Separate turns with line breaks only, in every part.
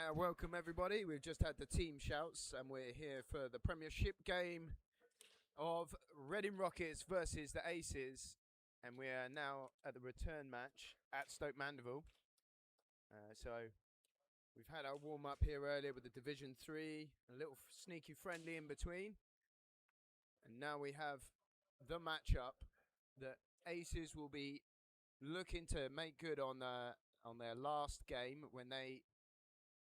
Welcome everybody. We've just had the team shouts and we're here for the Premiership game of Reading Rockets versus the Aces, and we are now at the return match at Stoke Mandeville. So we've had our warm up here earlier with the Division 3, a little sneaky friendly in between, and now we have the matchup that Aces will be looking to make good on their last game when they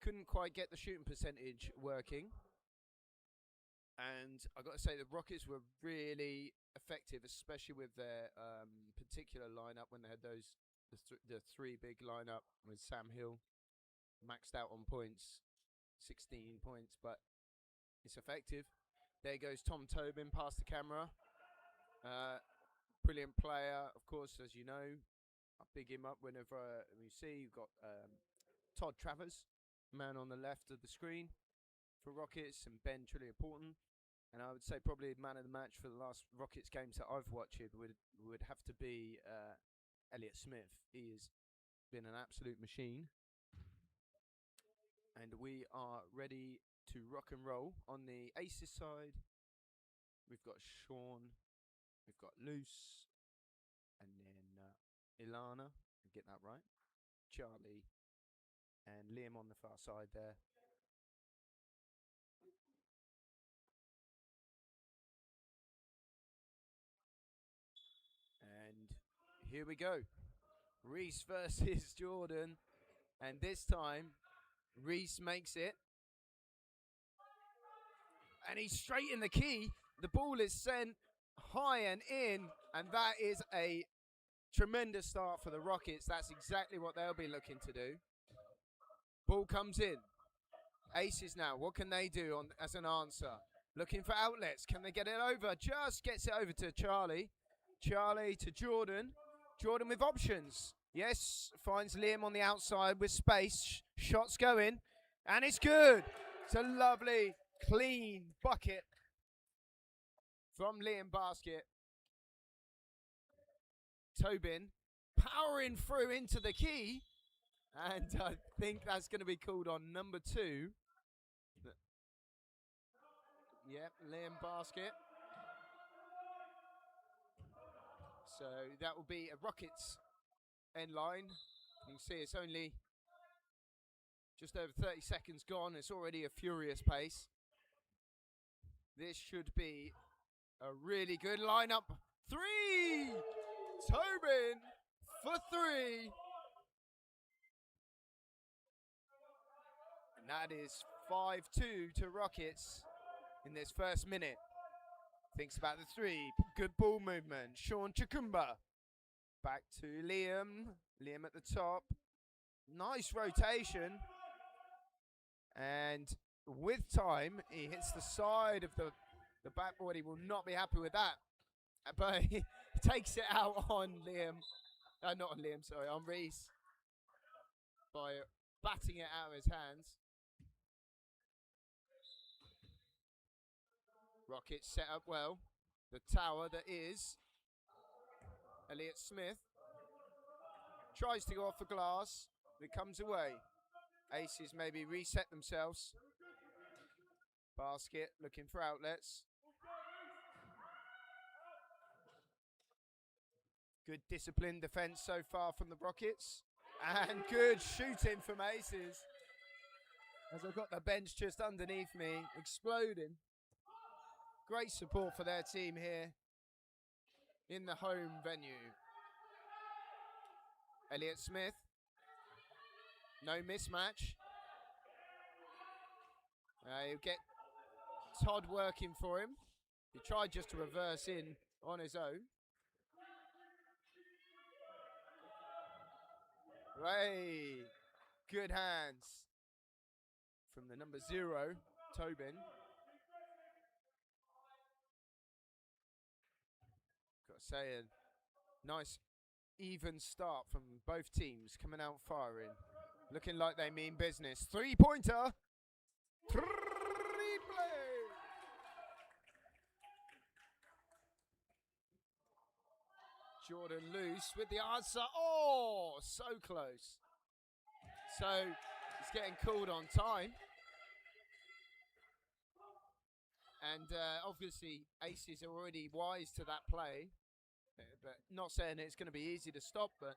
couldn't quite get the shooting percentage working. And I've got to say the Rockets were really effective, especially with their particular lineup when they had the three big lineup with Sam Hill maxed out on points, 16 points, but it's effective. There goes Tom Tobin past the camera. Brilliant player, of course, as you know. I big him up whenever we see. You've got Todd Travers, man on the left of the screen for Rockets, and Ben Trilliaporton. And I would say probably man of the match for the last Rockets games that I've watched would have to be Elliott Smith. He has been an absolute machine. And we are ready to rock and roll. On the Aces side, we've got Sean, we've got Luce, and then Ilana, get that right, Charlie, and Liam on the far side there. And here we go. Reese versus Jordan. And this time, Reese makes it. And he's straight in the key. The ball is sent high and in. And that is a tremendous start for the Rockets. That's exactly what they'll be looking to do. Ball comes in. Aces now. What can they do as an answer? Looking for outlets. Can they get it over? Just gets it over to Charlie. Charlie to Jordan. Jordan with options. Yes, finds Liam on the outside with space. Shots going. And it's good. It's a lovely, clean bucket from Liam Basket. Tobin powering through into the key. And I think that's going to be called on number 2. Yep, Liam Basket. So that will be a Rockets end line. You can see it's only just over 30 seconds gone. It's already a furious pace. This should be a really good lineup. 3! Tobin for 3. And that is 5-2 to Rockets in this first minute. Thinks about the 3. Good ball movement. Sean Chukumba. Back to Liam. Liam at the top. Nice rotation. And with time, he hits the side of the backboard. He will not be happy with that. But he takes it out on Liam. Not on Liam, sorry, on Reese. By batting it out of his hands. Rockets set up well. The tower that is Elliott Smith. Tries to go off the glass. It comes away. Aces maybe reset themselves. Basket looking for outlets. Good disciplined defense so far from the Rockets. And good shooting from Aces. As I've got the bench just underneath me, exploding. Great support for their team here in the home venue. Elliott Smith. No mismatch. You get Todd working for him. He tried just to reverse in on his own. Ray. Good hands from the number 0, Tobin. Got to say, a nice even start from both teams coming out firing. Looking like they mean business. 3-pointer. Triple. Jordan Luce with the answer. Oh, so close. So It's getting called on time. And obviously, Aces are already wise to that play. But not saying it's going to be easy to stop, but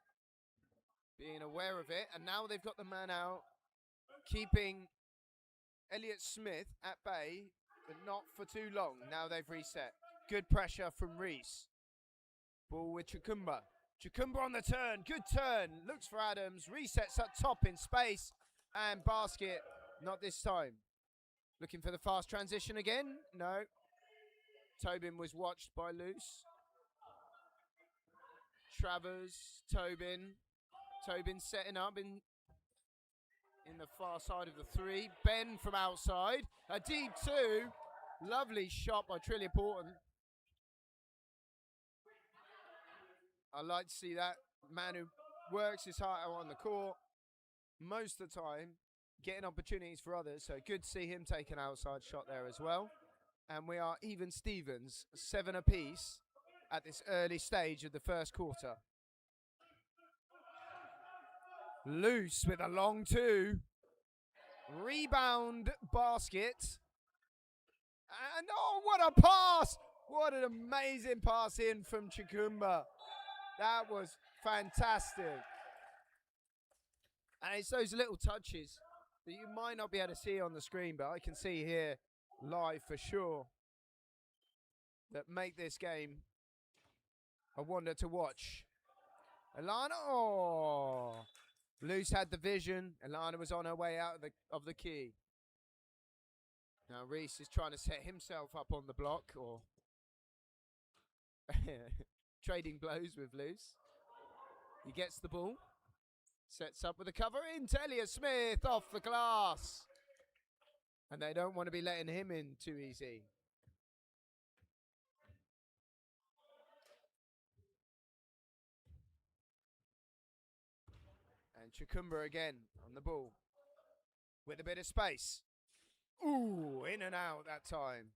being aware of it. And now they've got the man out, keeping Elliott Smith at bay, but not for too long. Now they've reset. Good pressure from Reese. Ball with Chukumba. Chukumba on the turn. Good turn. Looks for Adams. Resets up top in space. And basket. Not this time. Looking for the fast transition again. No. Tobin was watched by Luce. Travers. Tobin. Tobin setting up in the far side of the three. Ben from outside. A deep two. Lovely shot by Trillia Porton. I like to see that man who works his heart out on the court most of the time, getting opportunities for others. So good to see him take an outside shot there as well. And we are even Stevens, 7 apiece at this early stage of the first quarter. Luce with a long two. Rebound basket. And oh, what a pass! What an amazing pass in from Chukumba. That was fantastic. And it's those little touches that you might not be able to see on the screen, but I can see here live for sure, that make this game a wonder to watch. Alana, oh! Luce had the vision. Alana was on her way out of the key. Now Reese is trying to set himself up on the block, or trading blows with Luce. He gets the ball. Sets up with a cover in. Elliott Smith off the glass. And they don't want to be letting him in too easy. And Chukumba again on the ball. With a bit of space. Ooh, in and out that time.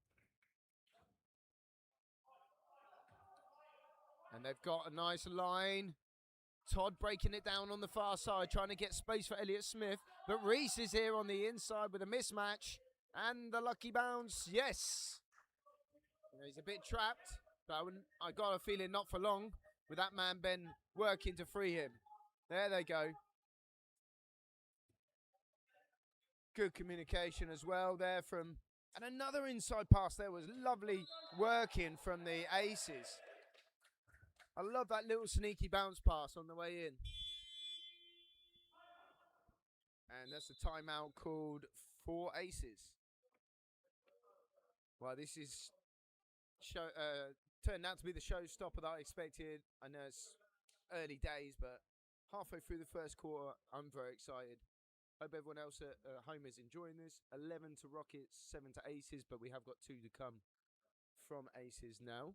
And they've got a nice line. Todd breaking it down on the far side, trying to get space for Elliott Smith. But Reese is here on the inside with a mismatch. And the lucky bounce, yes. He's a bit trapped, but I got a feeling not for long with that man Ben working to free him. There they go. Good communication as well there from... And another inside pass there was lovely working from the Aces. I love that little sneaky bounce pass on the way in. And that's a timeout called for Aces. Well, this is turned out to be the showstopper that I expected. I know it's early days, but halfway through the first quarter, I'm very excited. Hope everyone else at home is enjoying this. 11 to Rockets, 7 to Aces, but we have got 2 to come from Aces now.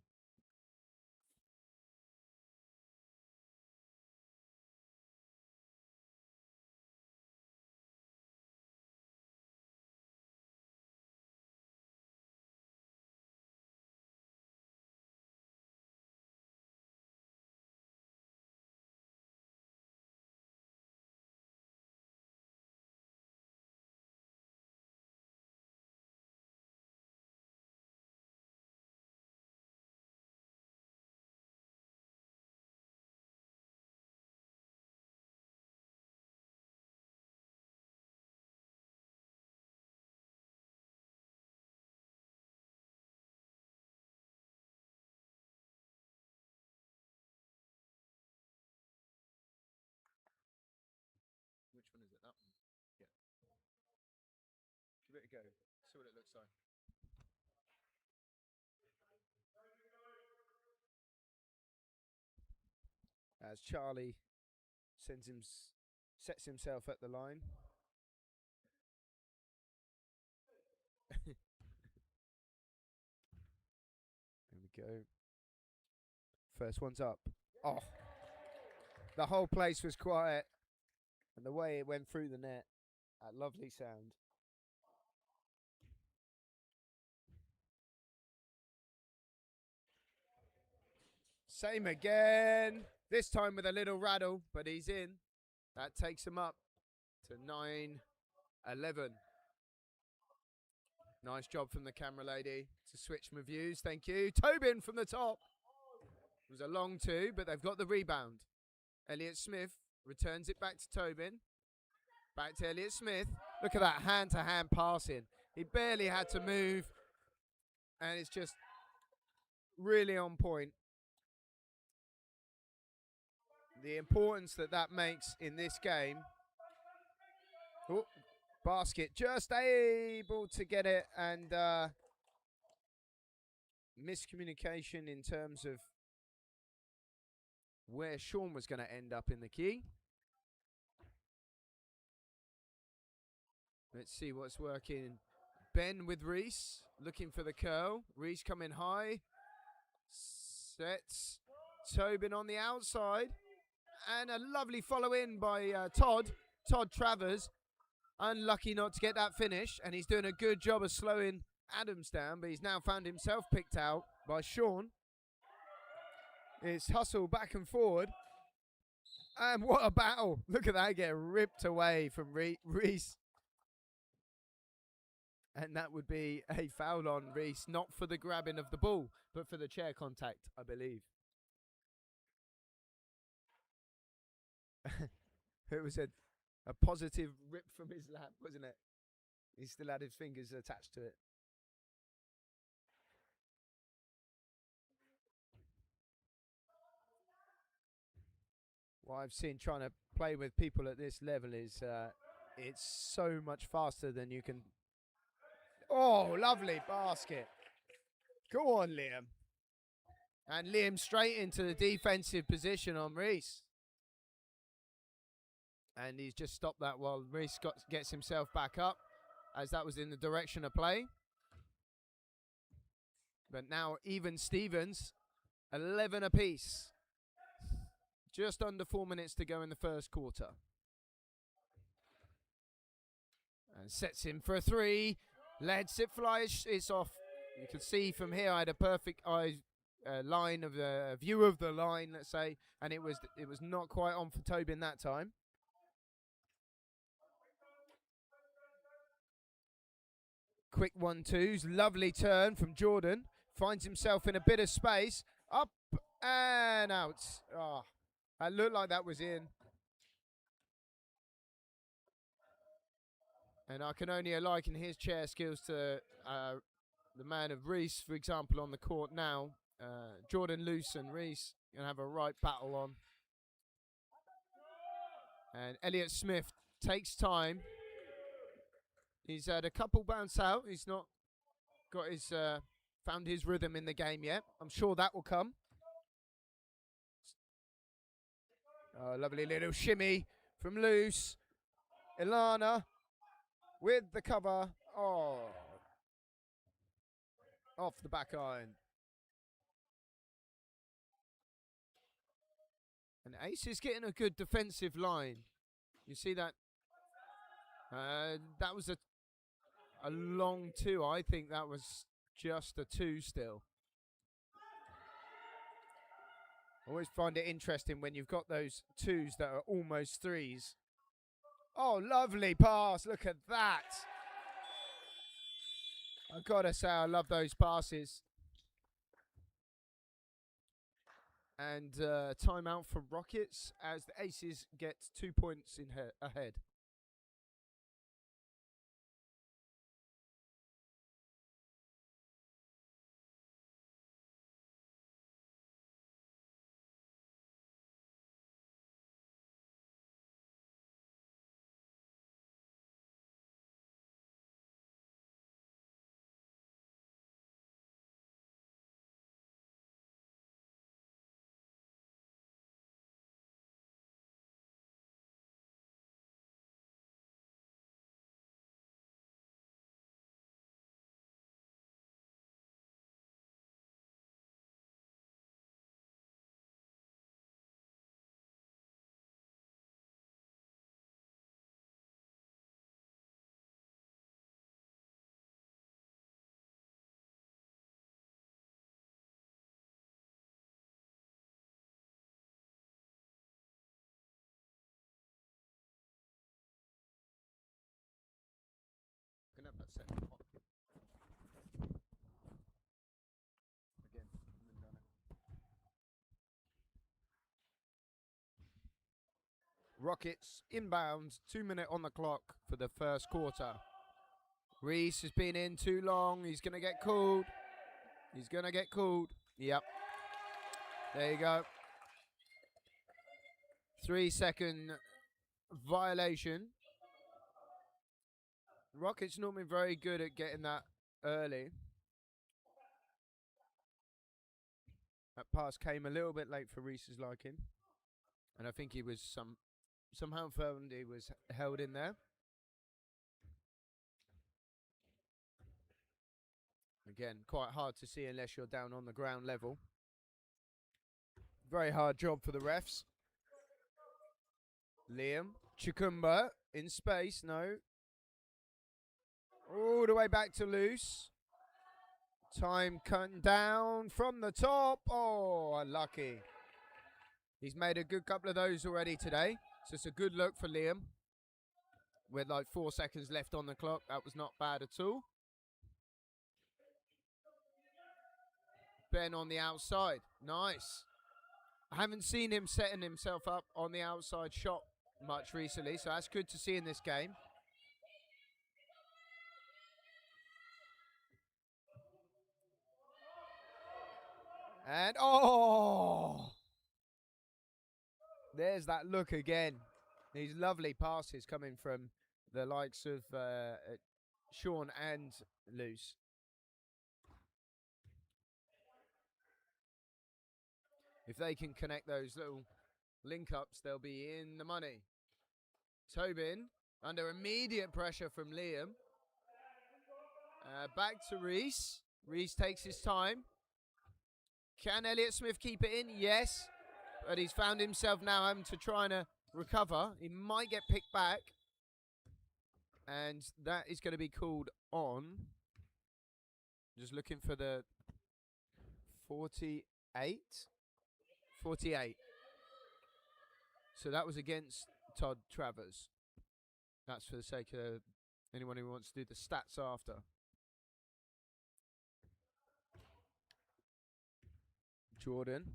Which one is it? That one? Yeah. Give it a go. See what it looks like. As Charlie sets himself at the line. There we go. First one's up. Oh, the whole place was quiet, and the way it went through the net, that lovely sound. Same again. This time with a little rattle, but he's in. That takes him up to 9 11. Nice job from the camera lady to switch my views. Thank you. Tobin from the top. It was a long two, but they've got the rebound. Elliott Smith returns it back to Tobin. Back to Elliott Smith. Look at that hand-to-hand passing. He barely had to move, and it's just really on point. The importance that makes in this game. Oh, basket just able to get it, and miscommunication in terms of where Sean was going to end up in the key. Let's see what's working. Ben with Reese, looking for the curl. Reese coming high. Sets. Tobin on the outside. And a lovely follow in by Todd Travers. Unlucky not to get that finish. And he's doing a good job of slowing Adams down. But he's now found himself picked out by Sean. It's hustle back and forward. And what a battle. Look at that get ripped away from Reese. And that would be a foul on Reese, not for the grabbing of the ball, but for the chair contact, I believe. It was a positive rip from his lap, wasn't it? He still had his fingers attached to it. What I've seen trying to play with people at this level is it's so much faster than you can. Oh, lovely basket. Go on, Liam. And Liam straight into the defensive position on Reese. And he's just stopped that while Reese gets himself back up, as that was in the direction of play. But now even Stevens, 11 apiece. Just under 4 minutes to go in the first quarter. And sets him for a three. Lets it fly. It's off. You can see from here I had a perfect line of the view of the line, let's say, and it was not quite on for Tobin that time. Quick 1-2s, lovely turn from Jordan. Finds himself in a bit of space. Up and out. Oh, it looked like that was in. And I can only liken his chair skills to the man of Reese, for example, on the court now. Jordan Luce and Reese going to have a right battle on. And Elliott Smith takes time. He's had a couple bounce out. He's not got his found his rhythm in the game yet. I'm sure that will come. Oh, lovely little shimmy from Luce. Ilana with the cover. Oh, off the back iron. And Ace is getting a good defensive line. You see that? That was a long two. I think that was just a two still. Always find it interesting when you've got those twos that are almost threes. Oh, lovely pass. Look at that. I've got to say, I love those passes. And timeout for Rockets as the Aces get 2 points ahead. set the clock. Again, Rockets inbounds, 2 minutes on the clock for the first quarter. Reese has been in too long. He's going to get called. He's going to get called. Yep. There you go. 3-second violation. Rockets normally very good at getting that early. That pass came a little bit late for Reese's liking. And I think he was somehow found he was held in there. Again, quite hard to see unless you're down on the ground level. Very hard job for the refs. Liam Chukumba in space, no. All the way back to loose. Time cutting down from the top. Oh, unlucky. He's made a good couple of those already today. So it's a good look for Liam. With like 4 seconds left on the clock. That was not bad at all. Ben on the outside. Nice. I haven't seen him setting himself up on the outside shot much recently. So that's good to see in this game. And, oh! There's that look again. These lovely passes coming from the likes of Sean and Luce. If they can connect those little link-ups, they'll be in the money. Tobin, under immediate pressure from Liam. Back to Reese. Reese takes his time. Can Elliott Smith keep it in? Yes. But he's found himself now having to try and recover. He might get picked back. And that is going to be called on. Just looking for the 48. 48. So that was against Todd Travers. That's for the sake of anyone who wants to do the stats after. Jordan.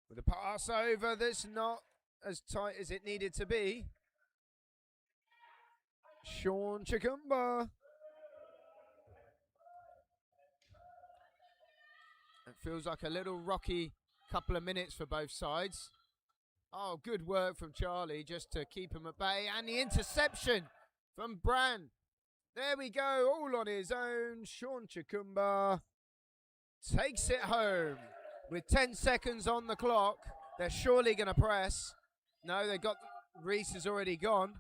With a pass over that's not as tight as it needed to be. Sean Chukumba. It feels like a little rocky couple of minutes for both sides. Oh, good work from Charlie just to keep him at bay. And the interception from Bran. There we go, all on his own. Sean Chukumba takes it home. With 10 seconds on the clock, they're surely going to press. No, they got Reese is already gone.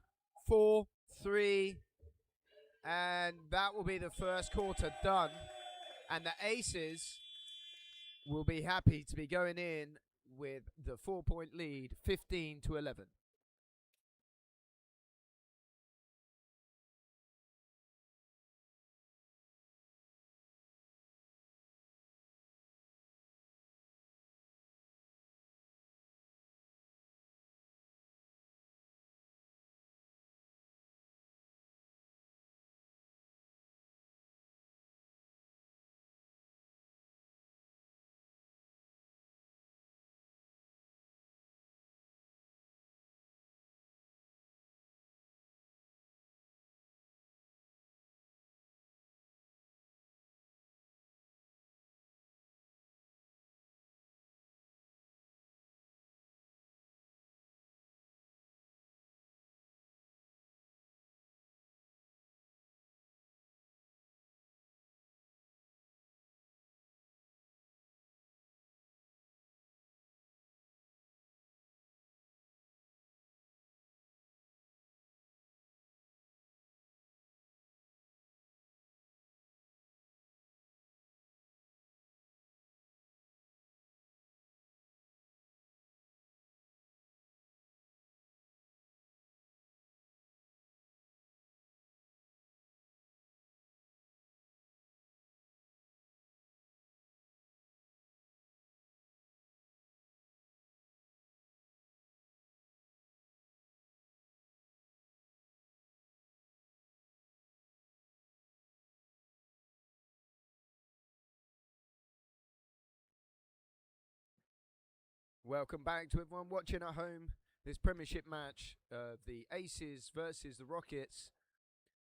4, 3, and that will be the first quarter done. And the Aces will be happy to be going in with the 4-point lead, 15-11. Welcome back to everyone watching at home. This Premiership match, the Aces versus the Rockets,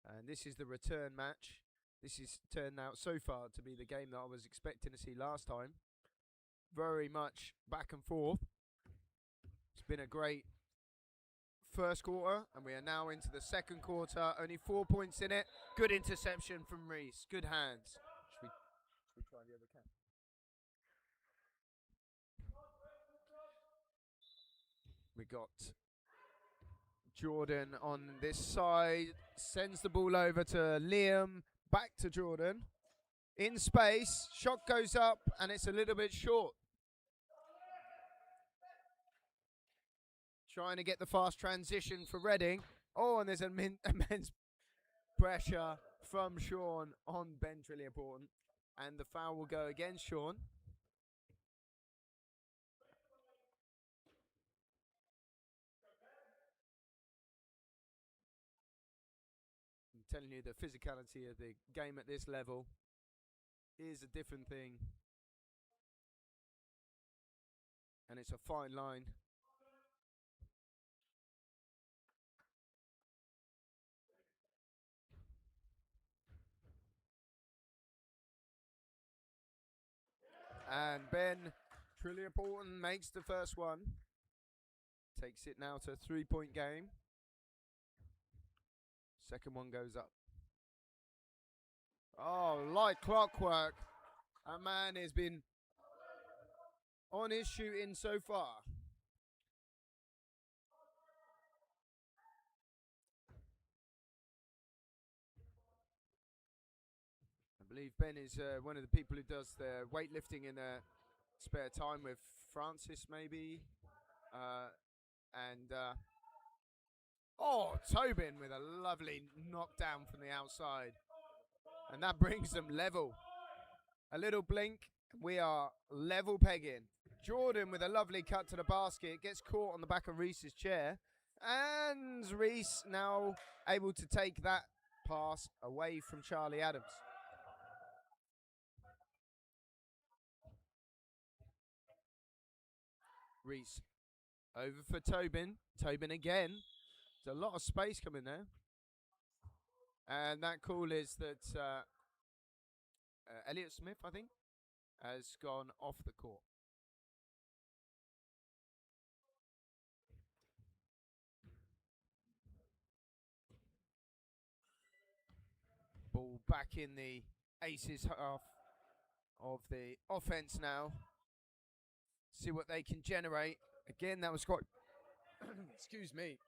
and this is the return match. This has turned out so far to be the game that I was expecting to see last time. Very much back and forth. It's been a great first quarter, and we are now into the second quarter. Only 4 points in it. Good interception from Reese. Good hands. Should we try the other camp? We got Jordan on this side, sends the ball over to Liam, back to Jordan. In space, shot goes up, and it's a little bit short. Trying to get the fast transition for Reading. Oh, and there's immense pressure from Sean on Ben Trilliaporton. And the foul will go against Sean. Telling you the physicality of the game at this level is a different thing, and it's a fine line. And Ben Trilliaporton makes the first one, takes it now to a 3-point game. Second one goes up. Oh, like clockwork. A man has been on his shooting so far. I believe Ben is one of the people who does the weightlifting in their spare time with Francis, maybe. Oh, Tobin with a lovely knockdown from the outside. And that brings them level. A little blink, we are level pegging. Jordan with a lovely cut to the basket, gets caught on the back of Reese's chair. And Reese now able to take that pass away from Charlie Adams. Reese over for Tobin. Tobin again. There's a lot of space coming there. And that call is that Elliot Smith, I think, has gone off the court. Ball back in the Aces half of the offense now. See what they can generate. Again, that was quite, excuse me,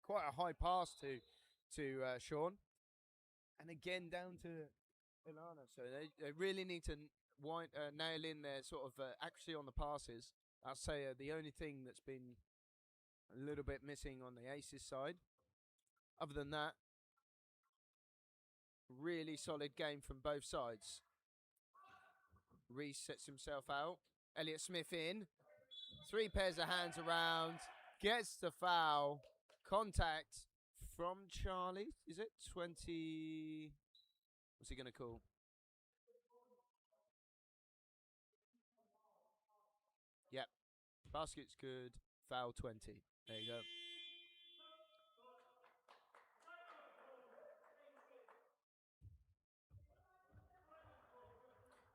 quite a high pass to Sean. And again, down to Ilana. So they really need to nail in their sort of accuracy on the passes. I'll say the only thing that's been a little bit missing on the Aces side. Other than that, really solid game from both sides. Reese sets himself out. Elliot Smith in. 3 pairs of hands around. Gets the foul. Contact from Charlie. Is it 20? What's he going to call? Yep. Basket's good. Foul 20. There you go.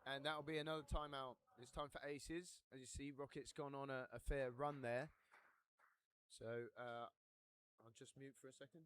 And that'll be another timeout. It's time for Aces. As you see, Rockets gone on a fair run there. So I'll just mute for a second.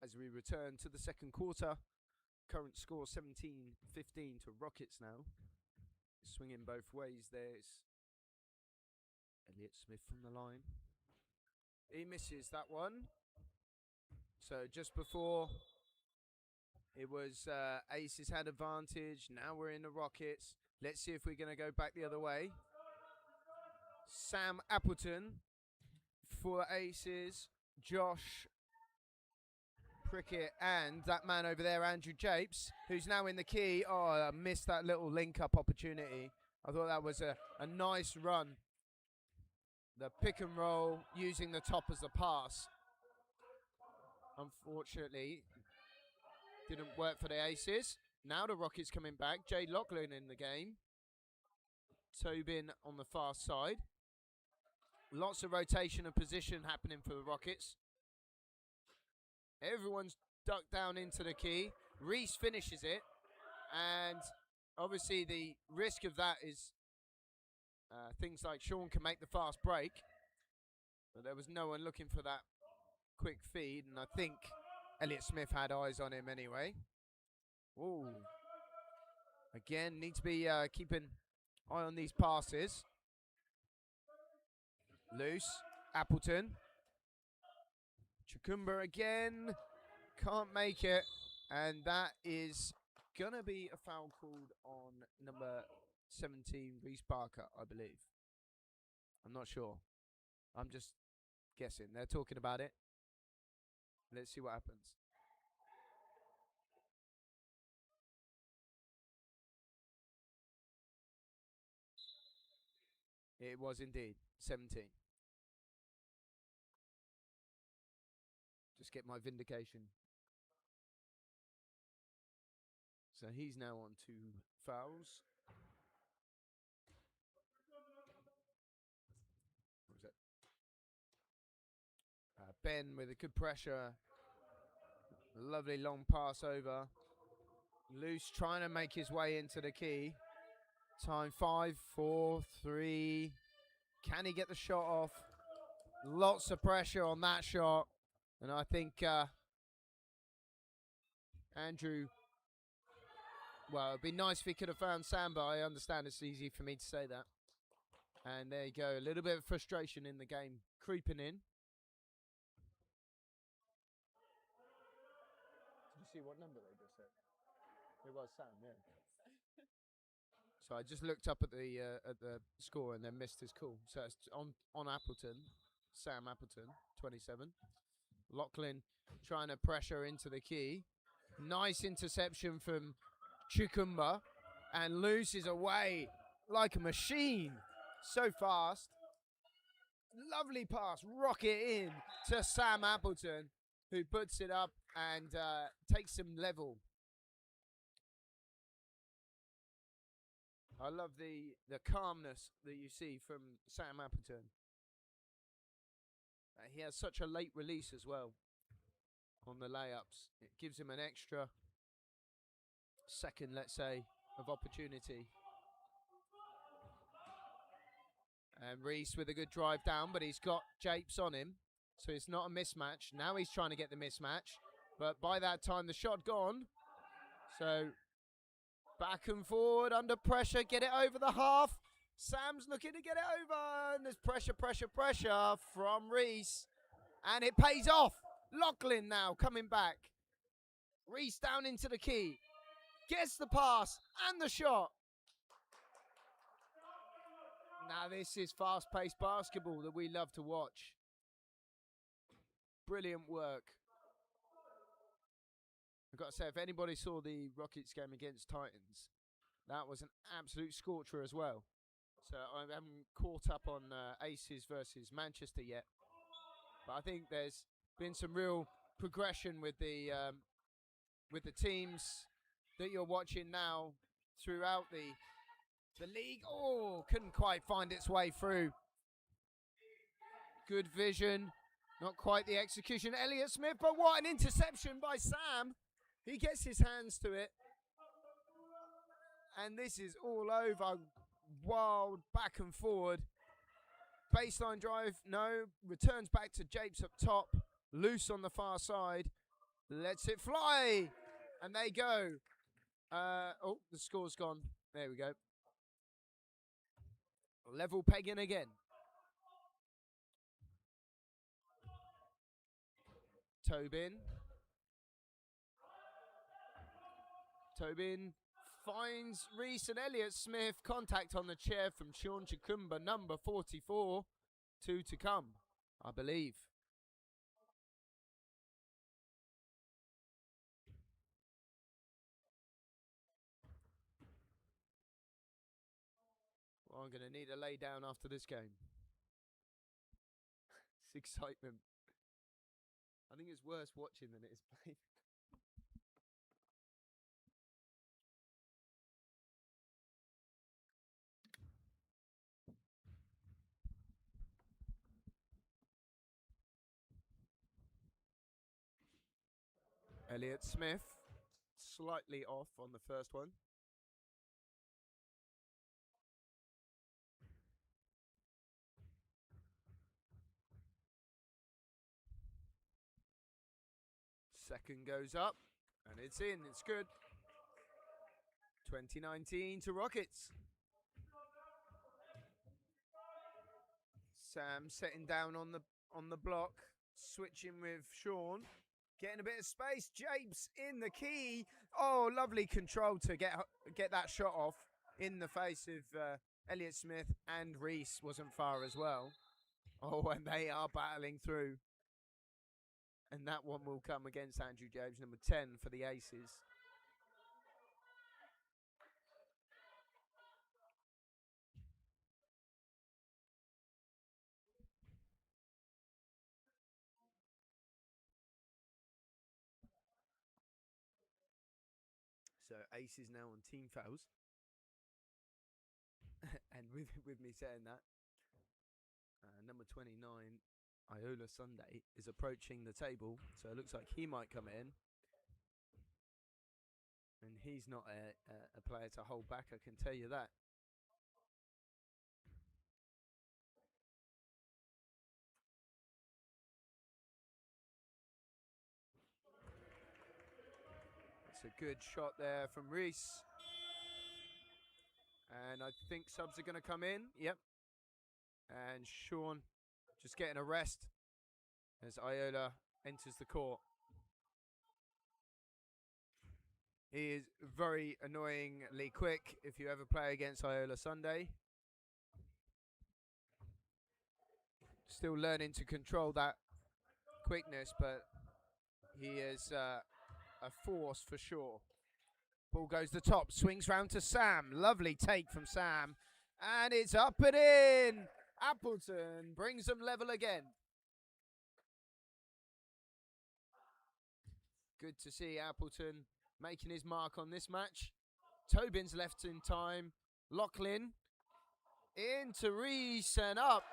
as we return to the second quarter. Current score 17-15 to Rockets now. Swinging both ways. There's Elliott Smith from the line. He misses that one. So just before it was Aces had advantage. Now we're in the Rockets. Let's see if we're going to go back the other way. Sam Appleton for Aces. Josh Prickett and that man over there, Andrew Japes, who's now in the key. Oh, I missed that little link-up opportunity. I thought that was a nice run. The pick and roll using the top as the pass. Unfortunately, didn't work for the Aces. Now the Rockets coming back. Jay Lachlan in the game. Tobin on the far side. Lots of rotation and position happening for the Rockets. Everyone's ducked down into the key. Reese finishes it. And obviously the risk of that is things like Sean can make the fast break. But there was no one looking for that quick feed. And I think Elliott Smith had eyes on him anyway. Ooh. Again, need to be keeping eye on these passes. Loose. Appleton. Chukumba again. Can't make it. And that is going to be a foul called on number 17, Reese Barker, I believe. I'm not sure. I'm just guessing. They're talking about it. Let's see what happens. It was indeed 17. Just get my vindication. So he's now on 2 fouls. What was it? Ben with a good pressure. Lovely long pass over. Loose trying to make his way into the key. Time 5, 4, 3. Can he get the shot off? Lots of pressure on that shot. And I think Andrew, well, it'd be nice if he could have found Sam, but I understand it's easy for me to say that. And there you go. A little bit of frustration in the game creeping in. Did you see what number they just said? It was Sam, yeah. So I just looked up at the score and then missed his call. So it's on Appleton, Sam Appleton, 27. Lachlan trying to pressure into the key. Nice interception from Chukumba. And Loose is away like a machine. So fast. Lovely pass. Rocket in to Sam Appleton, who puts it up and takes him level. I love the calmness that you see from Sam Appleton. He has such a late release as well on the layups. It gives him an extra second, let's say, of opportunity. And Reese with a good drive down, but he's got Japes on him. So it's not a mismatch. Now he's trying to get the mismatch. But by that time, the shot gone. So back and forward, under pressure, get it over the half. Sam's looking to get it over, and there's pressure from Reese. And it pays off. Lachlan now coming back. Reese down into the key. Gets the pass and the shot. Now this is fast-paced basketball that we love to watch. Brilliant work. I've got to say, if anybody saw the Rockets game against Titans, that was an absolute scorcher as well. So I haven't caught up on Aces versus Manchester yet. But I think there's been some real progression with the teams that you're watching now throughout the league. Oh, couldn't quite find its way through. Good vision. Not quite the execution. Elliott Smith, but what an interception by Sam. He gets his hands to it. And this is all over. Wild back and forward. Baseline drive, no. Returns back to Japes up top. Loose on the far side. Lets it fly. And they go. Oh, the score's gone. There we go. Level pegging again. Tobin. Tobin finds Reese and Elliott Smith. Contact on the chair from Sean Chikumba, number 44. 2 to come, I believe. Well, I'm going to need a lay down after this game. It's excitement. I think it's worse watching than it is playing. Elliott Smith, slightly off on the first one. Second goes up, and it's in. It's good. 2019 to Rockets. Sam setting down on the block, switching with Sean, getting a bit of space. Japes in the key. Oh, lovely control to get that shot off in the face of Elliott Smith, and Reese wasn't far as well. Oh, and they are battling through. And that one will come against Andrew Japes, number 10 for the Aces. So Aces now on team fouls. And with me saying that, number 29, Iola Sunday, is approaching the table. So it looks like he might come in. And he's not a player to hold back, I can tell you that. It's a good shot there from Reese. And I think subs are going to come in. Yep. And Sean just getting a rest as Iola enters the court. He is very annoyingly quick if you ever play against Iola Sunday. Still learning to control that quickness, but he is a force for sure. Ball goes to the top, swings round to Sam. Lovely take from Sam. And it's up and in. Appleton brings them level again. Good to see Appleton making his mark on this match. Tobin's left in time. Lachlan into Reese and up.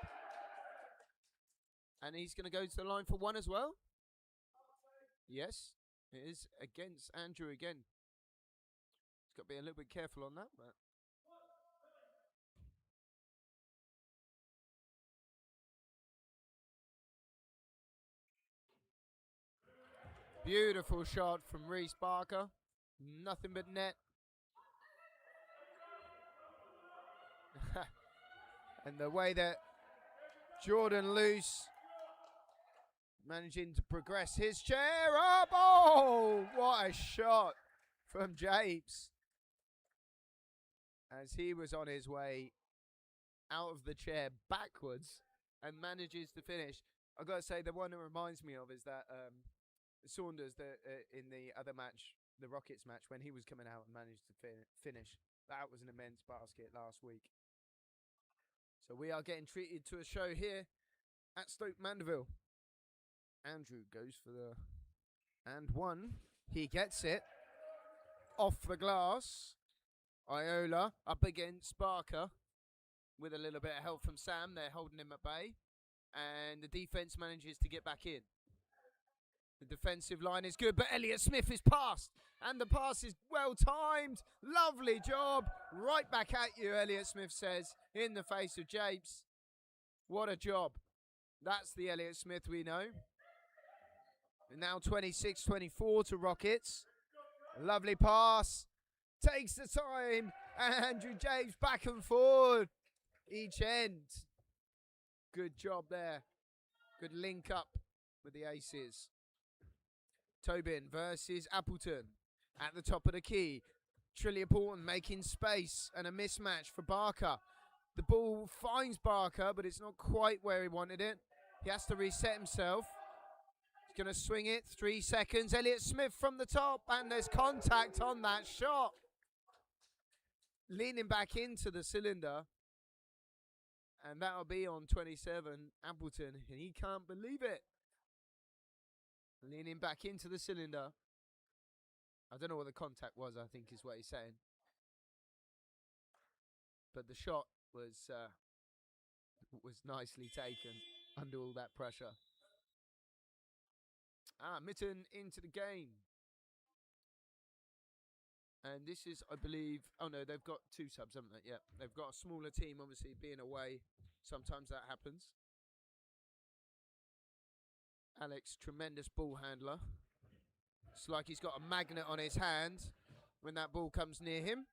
And he's going to go to the line for one as well. Yes, it is against Andrew again. He's got to be a little bit careful on that, but beautiful shot from Reese Barker. Nothing but net. And the way that Jordan Luce managing to progress his chair up. Oh, what a shot from Japes. As he was on his way out of the chair backwards and manages to finish. I've got to say, the one that reminds me of is that Saunders in the other match, the Rockets match, when he was coming out and managed to finish. That was an immense basket last week. So we are getting treated to a show here at Stoke Mandeville. Andrew goes for the and one. He gets it off the glass. Iola up against Barker with a little bit of help from Sam. They're holding him at bay. And the defense manages to get back in. The defensive line is good, but Elliott Smith is passed. And the pass is well timed. Lovely job. Right back at you, Elliott Smith says, in the face of Japes. What a job. That's the Elliott Smith we know. Now 26-24 to Rockets. Lovely pass. Takes the time. Andrew James back and forward. Each end. Good job there. Good link up with the aces. Tobin versus Appleton. At the top of the key. Trilliaporton making space and a mismatch for Barker. The ball finds Barker, but it's not quite where he wanted it. He has to reset himself. He's going to swing it. 3 seconds. Elliott Smith from the top, and there's contact on that shot. Leaning back into the cylinder. And that'll be on 27, Appleton. And he can't believe it. Leaning back into the cylinder. I don't know what the contact was, I think is what he's saying. But the shot was nicely taken under all that pressure. Mitten into the game. And this is, I believe, oh no, they've got 2 subs, haven't they? Yeah, they've got a smaller team, obviously, being away. Sometimes that happens. Alex, tremendous ball handler. It's like he's got a magnet on his hand when that ball comes near him.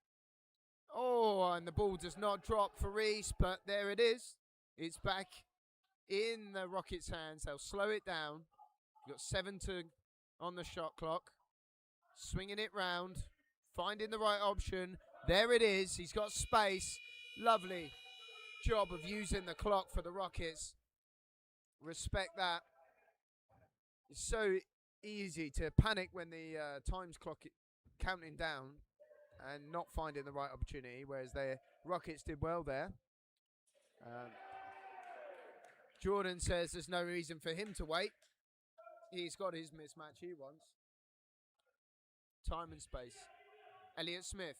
Oh, and the ball does not drop for Reese, but there it is. It's back in the Rockets' hands. They'll slow it down. You've got 7 on the shot clock. Swinging it round. Finding the right option. There it is. He's got space. Lovely job of using the clock for the Rockets. Respect that. It's so easy to panic when the time's clock counting down and not finding the right opportunity, whereas the Rockets did well there. Jordan says there's no reason for him to wait. He's got his mismatch he wants. Time and space. Elliott Smith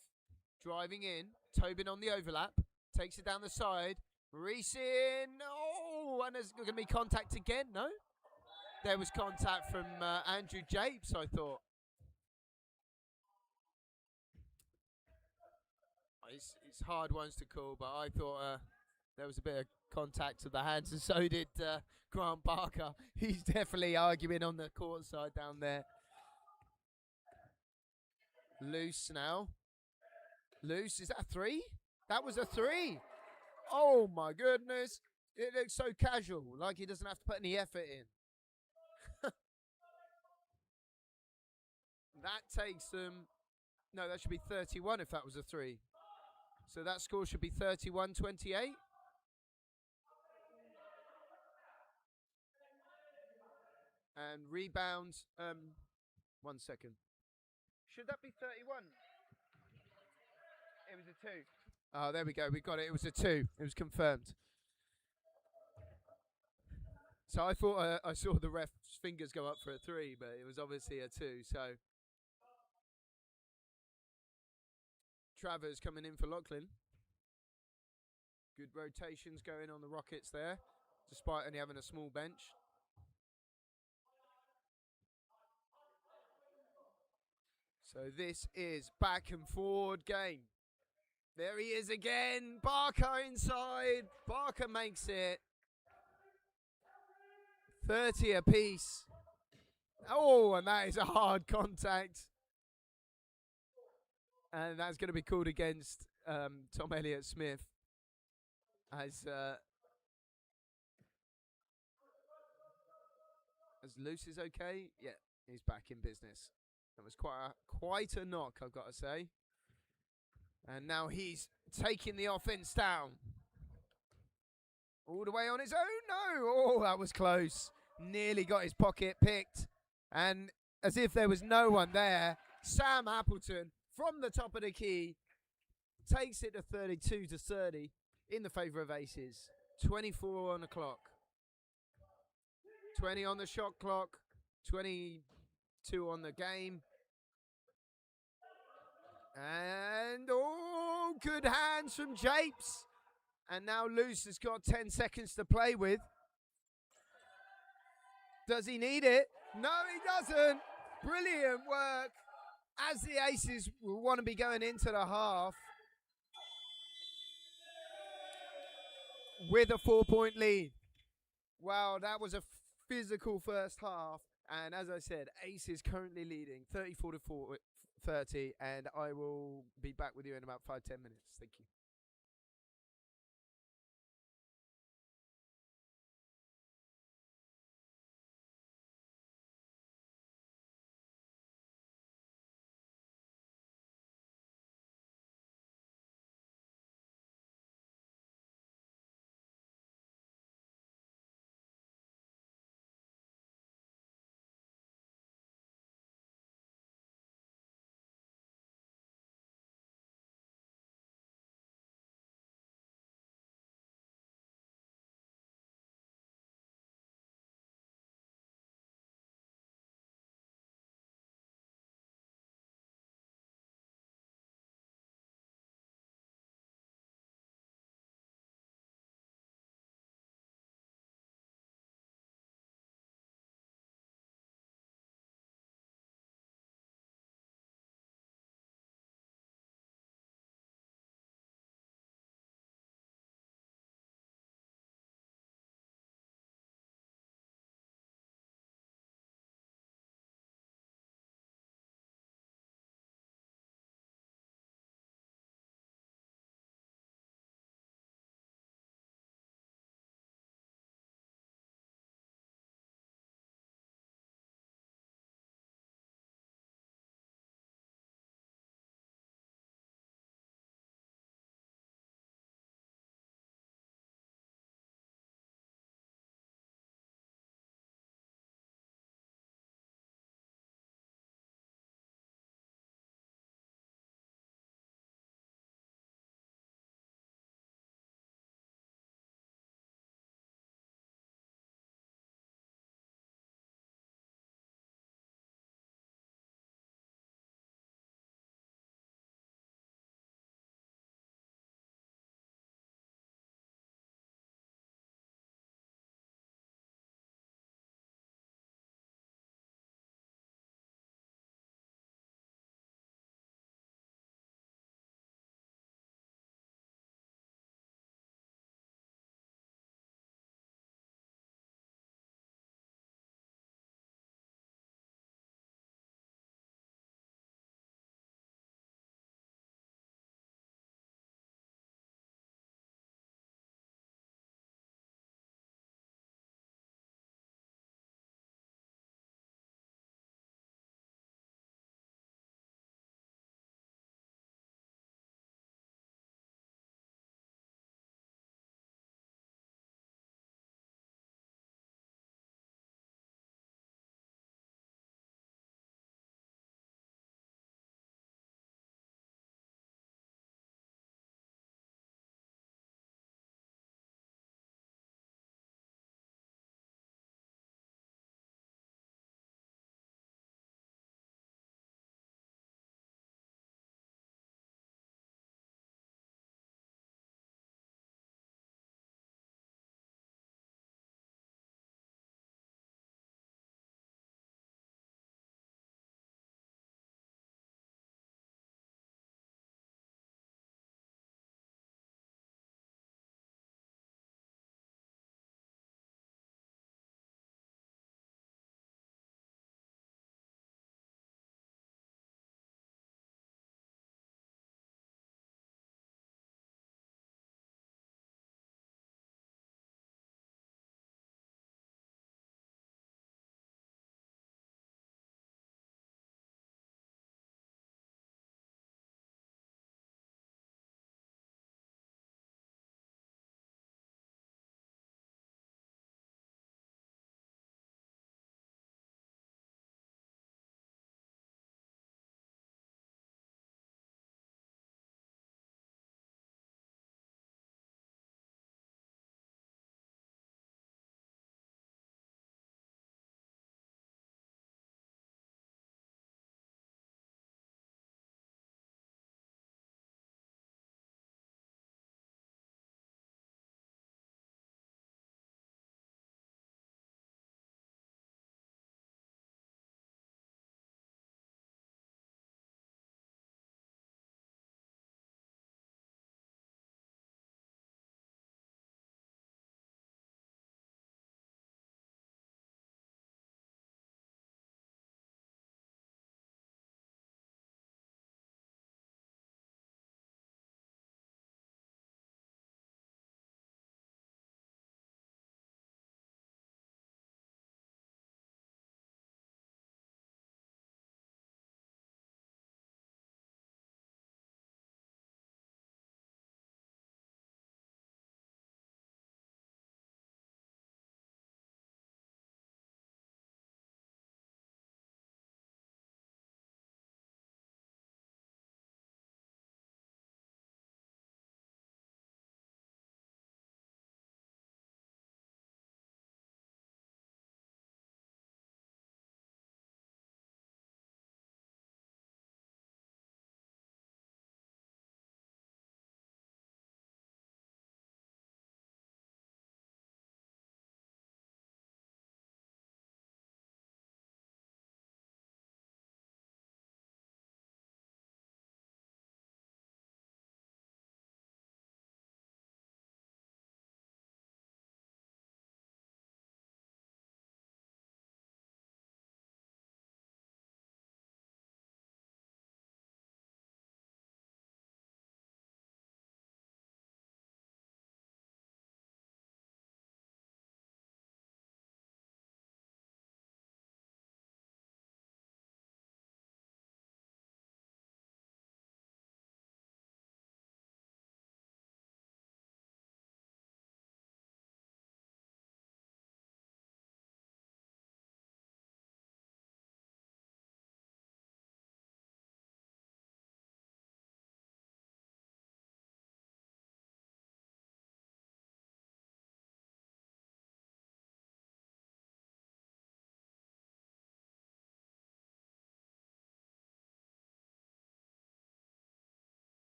driving in. Tobin on the overlap. Takes it down the side. Reese in. Oh, and there's going to be contact again, no? There was contact from Andrew Japes, I thought. It's hard ones to call, but I thought there was a bit of contact to the hands, and so did Grant Barker. He's definitely arguing on the court side down there. Loose now. Loose, is that a 3? That was a 3. Oh my goodness. It looks so casual, like he doesn't have to put any effort in. That takes them, no, that should be 31 if that was a 3. So that score should be 31-28. And rebound, 1 second. Should that be 31? It was a 2. Oh, there we go. We got it. It was a 2. It was confirmed. So I thought I saw the ref's fingers go up for a 3, but it was obviously a 2. So Travers coming in for Lachlan. Good rotations going on the Rockets there, despite only having a small bench. So this is back and forward game. There he is again. Barker inside. Barker makes it. 30 apiece. Oh, and that is a hard contact. And that's going to be called against Tom Elliott Smith. As Luce is okay. Yeah, he's back in business. That was quite a knock, I've got to say. And now he's taking the offense down. All the way on his own. No. Oh, that was close. Nearly got his pocket picked. And as if there was no one there, Sam Appleton from the top of the key takes it to 32-30 in the favour of Aces. 24 on the clock. 20 on the shot clock. 22 on the game. And, oh, good hands from Japes. And now Luce has got 10 seconds to play with. Does he need it? No, he doesn't. Brilliant work. As the Aces will want to be going into the half with a 4-point lead. Wow, that was a physical first half. And as I said, Ace is currently leading 34 to 30, and I will be back with you in about 5-10 minutes. Thank you.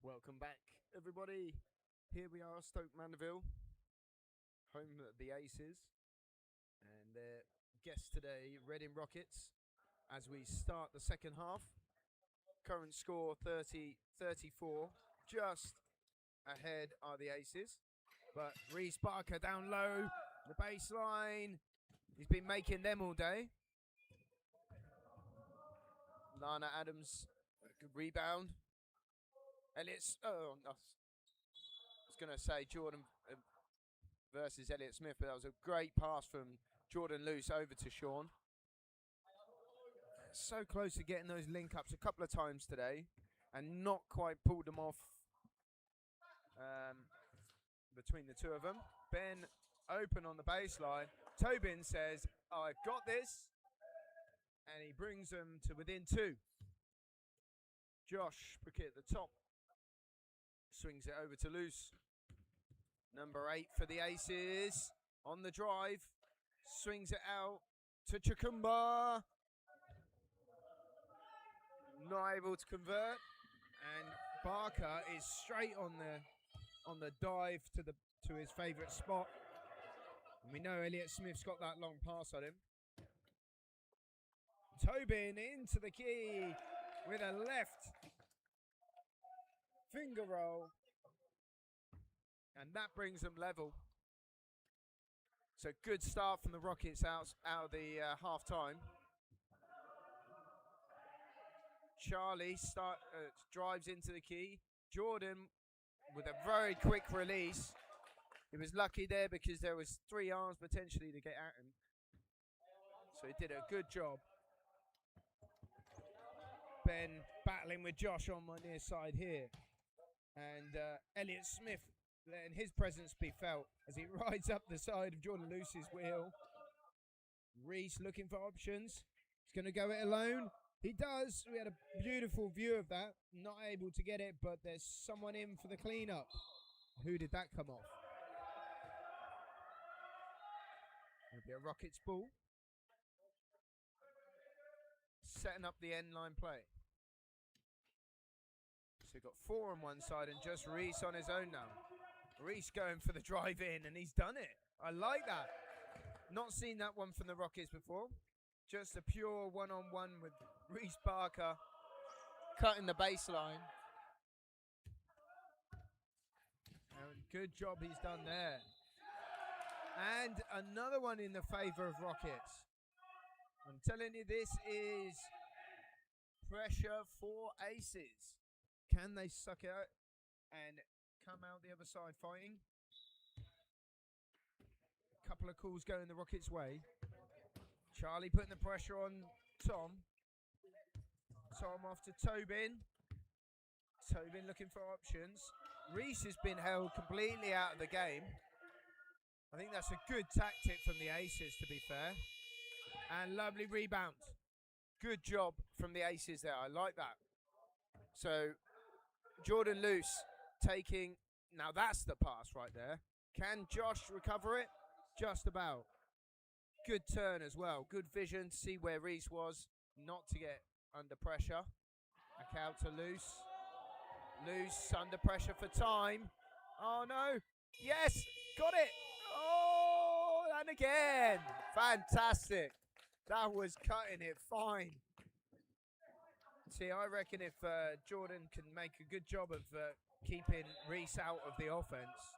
Welcome back, everybody. Here we are, Stoke Mandeville, home of the Aces, and their guests today, Reading Rockets, as we start the second half. Current score 30-34, just ahead are the Aces, but Reece Barker down low, the baseline, he's been making them all day. Lana Adams, good rebound. Elliot's, oh, I was going to say Jordan versus Elliot Smith, but that was a great pass from Jordan Luce over to Sean. So close to getting those link-ups a couple of times today and not quite pulled them off between the two of them. Ben open on the baseline. Tobin says, I've got this. And he brings them to within two. Josh Brickett at the top. Swings it over to Luce. Number 8 for the Aces. On the drive. Swings it out to Chukumba. Not able to convert. And Barker is straight on the dive to his favourite spot. And we know Elliot Smith's got that long pass on him. Tobin into the key with a left finger roll. And that brings them level. So good start from the Rockets out of the half time. Charlie drives into the key. Jordan with a very quick release. He was lucky there because there was 3 arms potentially to get at him. So he did a good job. Ben battling with Josh on my near side here. And Elliot Smith letting his presence be felt as he rides up the side of Jordan Luce's wheel. Reece looking for options. He's going to go it alone. He does. We had a beautiful view of that. Not able to get it, but there's someone in for the cleanup. Who did that come off? It'll be a Rockets ball. Setting up the end line play. So we've got 4 on one side and just Reece on his own now. Reece going for the drive in and he's done it. I like that. Not seen that one from the Rockets before. Just a pure one-on-one with Reece Barker cutting the baseline. And good job he's done there. And another one in the favour of Rockets. I'm telling you, this is pressure for Aces. Can they suck it out and come out the other side fighting? A couple of calls going the Rockets' way. Charlie putting the pressure on Tom. Tom off to Tobin. Tobin looking for options. Reece has been held completely out of the game. I think that's a good tactic from the Aces, to be fair. And lovely rebound. Good job from the Aces there. I like that. So, Jordan Luce taking... Now that's the pass right there. Can Josh recover it? Just about. Good turn as well. Good vision to see where Reece was. Not to get under pressure. Back out to Luce. Luce under pressure for time. Oh no. Yes. Got it. Oh, and again. Fantastic. That was cutting it fine. See, I reckon if Jordan can make a good job of keeping Reece out of the offense,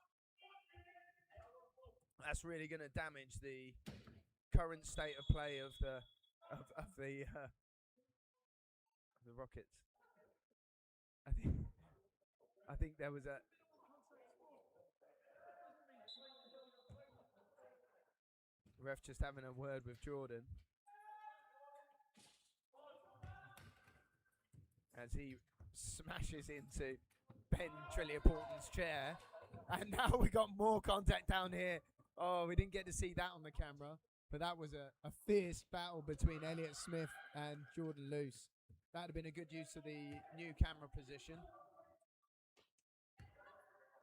that's really going to damage the current state of play of the Rockets. I think there was a ref just having a word with Jordan as he smashes into Ben Trilliaporton's chair. And now we got more contact down here. Oh, we didn't get to see that on the camera, but that was a fierce battle between Elliot Smith and Jordan Luce. That would have been a good use of the new camera position.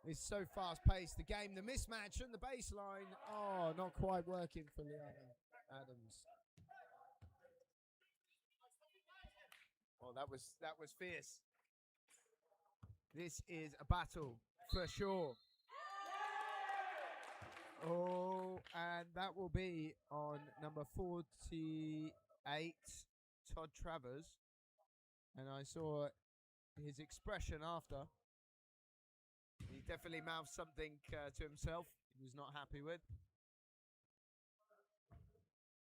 It's so fast-paced, the game, the mismatch and the baseline. Oh, not quite working for Liana Adams. Oh, that was fierce. This is a battle for sure. Oh, and that will be on number 48, Todd Travers. And I saw his expression after. He definitely mouthed something to himself he was not happy with.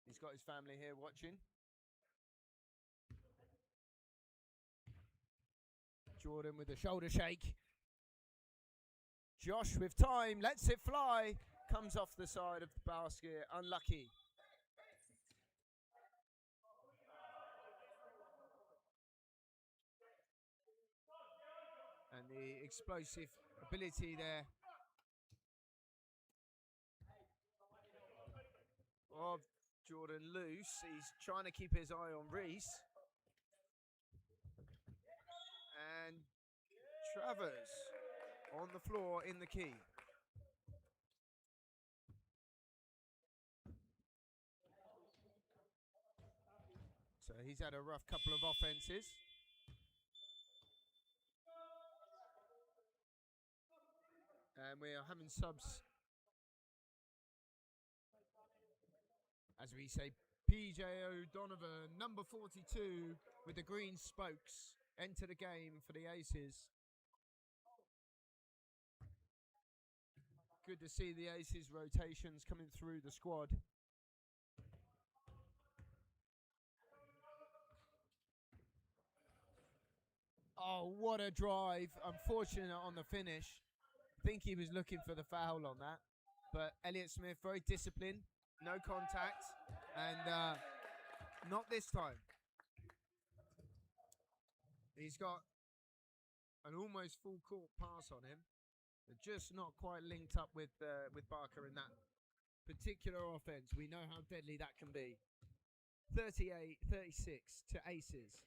He's got his family here watching. Jordan with a shoulder shake. Josh with time, lets it fly. Comes off the side of the basket, unlucky. And the explosive ability there of Jordan loose. He's trying to keep his eye on Reese. And Travers on the floor in the key. So he's had a rough couple of offenses. And we are having subs, as we say, PJ O'Donovan, number 42, with the green spokes, enter the game for the Aces. Good to see the Aces rotations coming through the squad. Oh, what a drive. Unfortunate on the finish. I think he was looking for the foul on that. But Elliott Smith, very disciplined, no contact, and not this time. He's got an almost full court pass on him. They're just not quite linked up with Barker in that particular offense. We know how deadly that can be. 38-36 to Aces.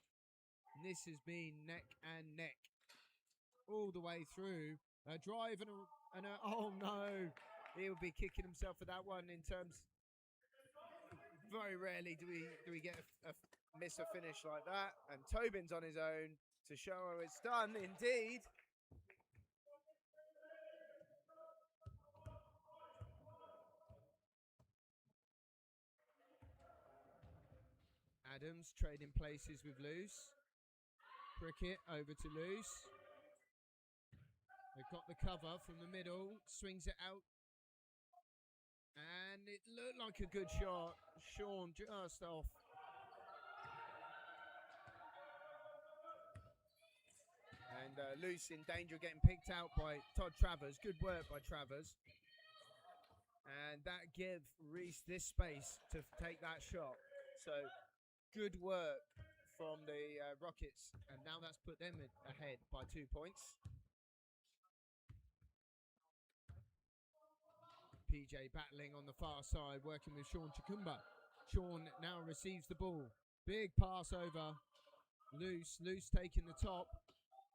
And this has been neck and neck all the way through. A drive and a oh no, he'll be kicking himself for that one. In terms, very rarely do we get a miss a finish like that. And Tobin's on his own to show how it's done. Indeed. Adams trading places with Luce. Prickett over to Luce. They've got the cover from the middle, swings it out. And it looked like a good shot. Sean just off. And Luce in danger of getting picked out by Todd Travers. Good work by Travers. And that gave Reese this space to take that shot. So good work from the Rockets. And now that's put them ahead by 2 points. PJ battling on the far side, working with Sean Chikumba. Sean now receives the ball. Big pass over. Luce taking the top.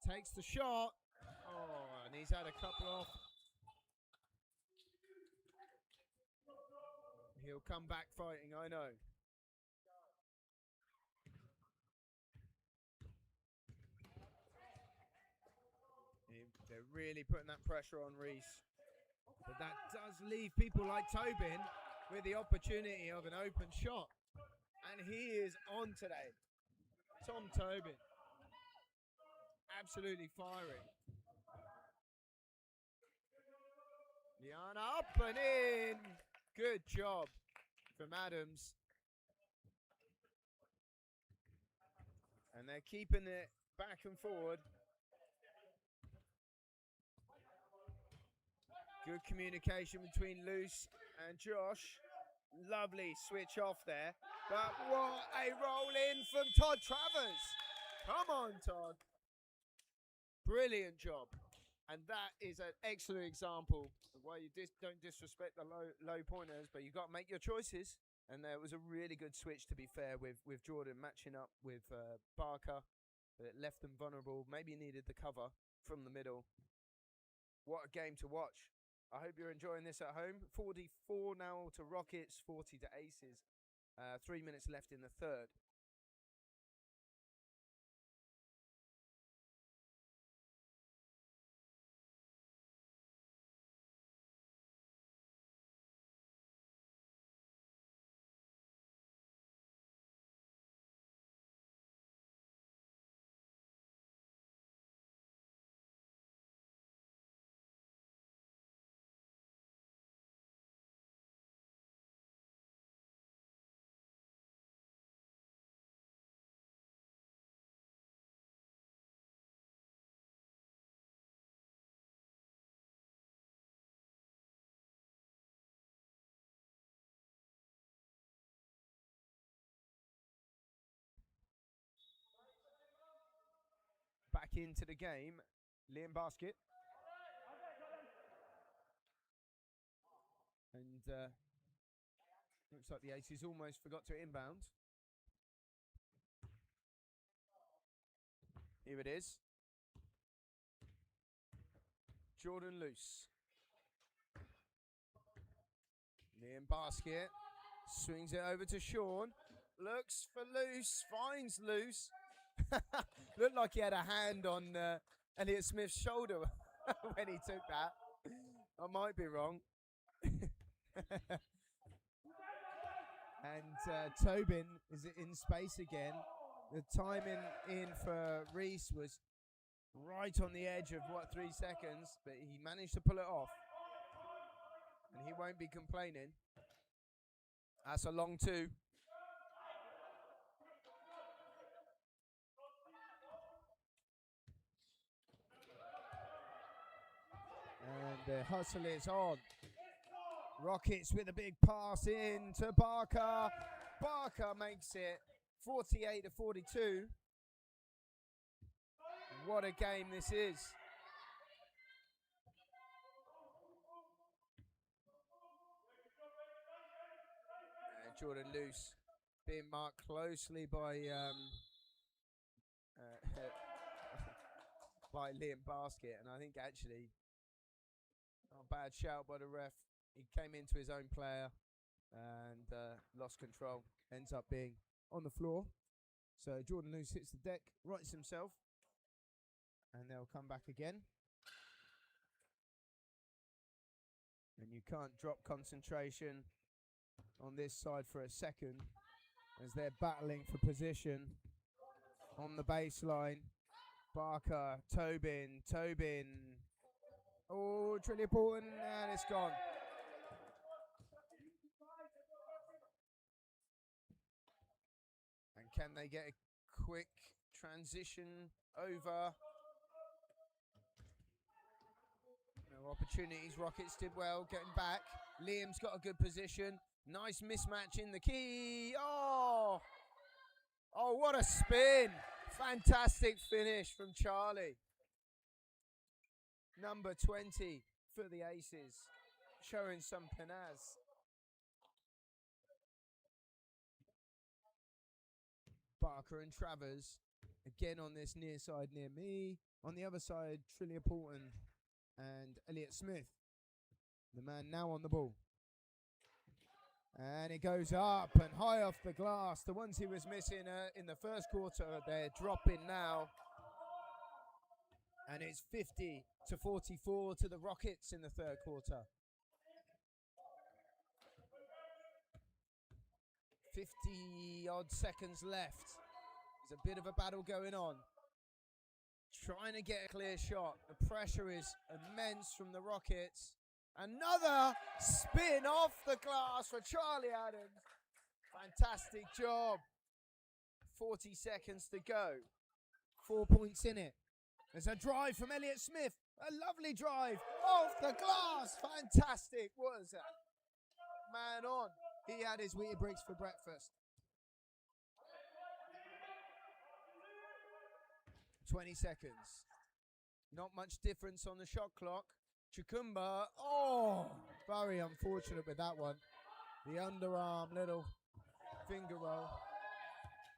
Takes the shot. Oh, and he's had a couple off. He'll come back fighting, I know. They're really putting that pressure on Reese. But that does leave people like Tobin with the opportunity of an open shot. And he is on today. Tom Tobin. Absolutely firing. Liana up and in. Good job from Adams. And they're keeping it back and forward. Good communication between Luce and Josh. Lovely switch off there. But what a roll in from Todd Travers. Come on, Todd. Brilliant job. And that is an excellent example of why you don't disrespect the low pointers, but you've got to make your choices. And there was a really good switch, to be fair, with Jordan matching up with Barker. But it left them vulnerable. Maybe needed the cover from the middle. What a game to watch. I hope you're enjoying this at home. 44 now to Rockets, 40 to Aces. 3 minutes left in the third. back into the game. Liam Basket. And looks like the Aces almost forgot to inbound. Here it is. Jordan Luce. Liam Basket swings it over to Sean. Looks for Luce. Finds Luce. Looked like he had a hand on Elliot Smith's shoulder when he took that. I might be wrong. And Tobin is in space again. The timing in for Reese was right on the edge of 3 seconds, but he managed to pull it off. And he won't be complaining. That's a long 2. And the hustle is on. Rockets with a big pass in to Barker. Barker makes it 48-42. What a game this is. Jordan Luce being marked closely by by Liam Basket, and I think actually not a bad shout by the ref. He came into his own player and lost control. Ends up being on the floor. So Jordan Luce hits the deck, rights himself, and they'll come back again. And you can't drop concentration on this side for a second as they're battling for position on the baseline. Barker, Tobin. Oh, Trillipalton, and it's gone. And can they get a quick transition over? No opportunities. Rockets did well getting back. Liam's got a good position. Nice mismatch in the key. Oh, what a spin. Fantastic finish from Charlie. Number 20 for the Aces, showing some panache. Barker and Travers, again on this near side near me. On the other side, Trillipalton and Elliot Smith. The man now on the ball. And it goes up and high off the glass. The ones he was missing in the first quarter, they're dropping now. And it's 50-44 to the Rockets in the third quarter. 50-odd seconds left. There's a bit of a battle going on. Trying to get a clear shot. The pressure is immense from the Rockets. Another spin off the glass for Charlie Adams. Fantastic job. 40 seconds to go. 4 points in it. There's a drive from Elliot Smith. A lovely drive off the glass. Fantastic. What is that? Man on. He had his Weetabix for breakfast. 20 seconds. Not much difference on the shot clock. Chukumba, very unfortunate with that one. The underarm little finger roll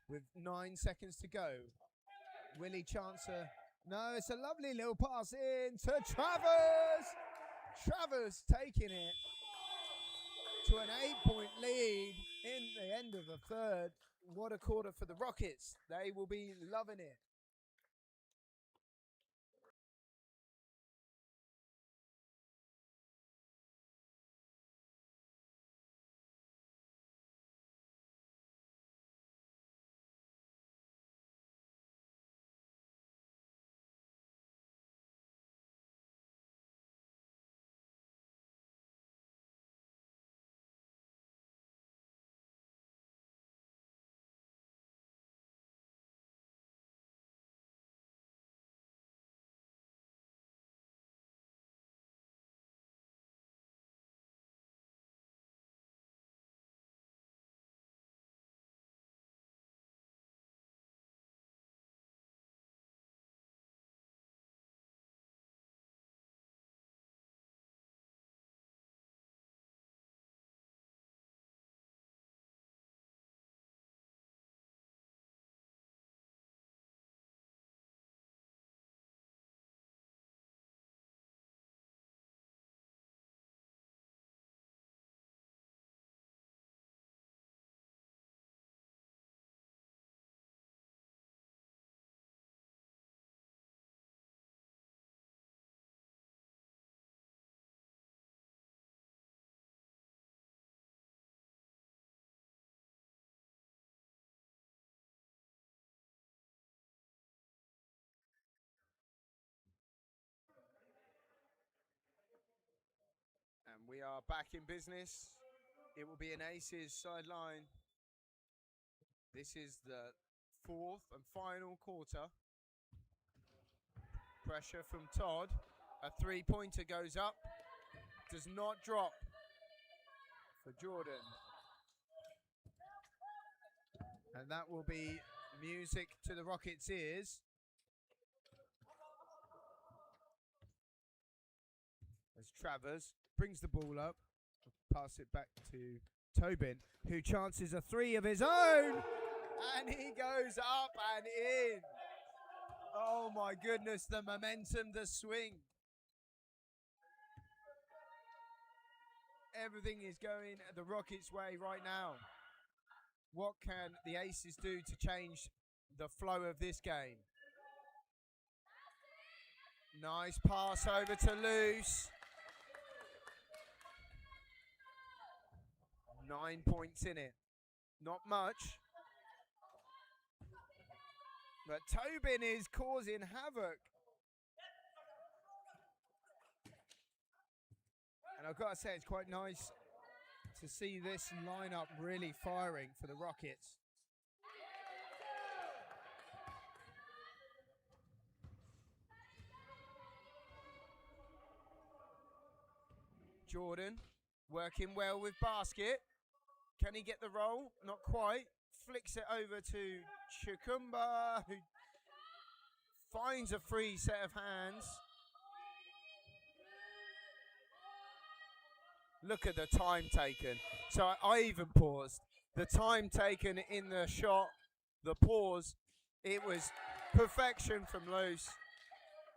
with 9 seconds to go. Willie Chancer, no, it's a lovely little pass in to Travers. Travers taking it to an 8-point lead in the end of the third. What a quarter for the Rockets. They will be loving it. We are back in business. It will be an Aces sideline. This is the fourth and final quarter. Pressure from Todd. A three-pointer goes up. Does not drop for Jordan. And that will be music to the Rockets' ears. As Travers brings the ball up, pass it back to Tobin, who chances a three of his own, and he goes up and in. Oh my goodness, the momentum, the swing. Everything is going the Rockets' way right now. What can the Aces do to change the flow of this game? Nice pass over to Luce. 9 points in it. Not much. But Tobin is causing havoc. And I've got to say, it's quite nice to see this lineup really firing for the Rockets. Jordan working well with basket. Can he get the roll? Not quite. Flicks it over to Chukumba, who finds a free set of hands. Look at the time taken. So I even paused. The time taken in the shot, the pause, it was perfection from Luce.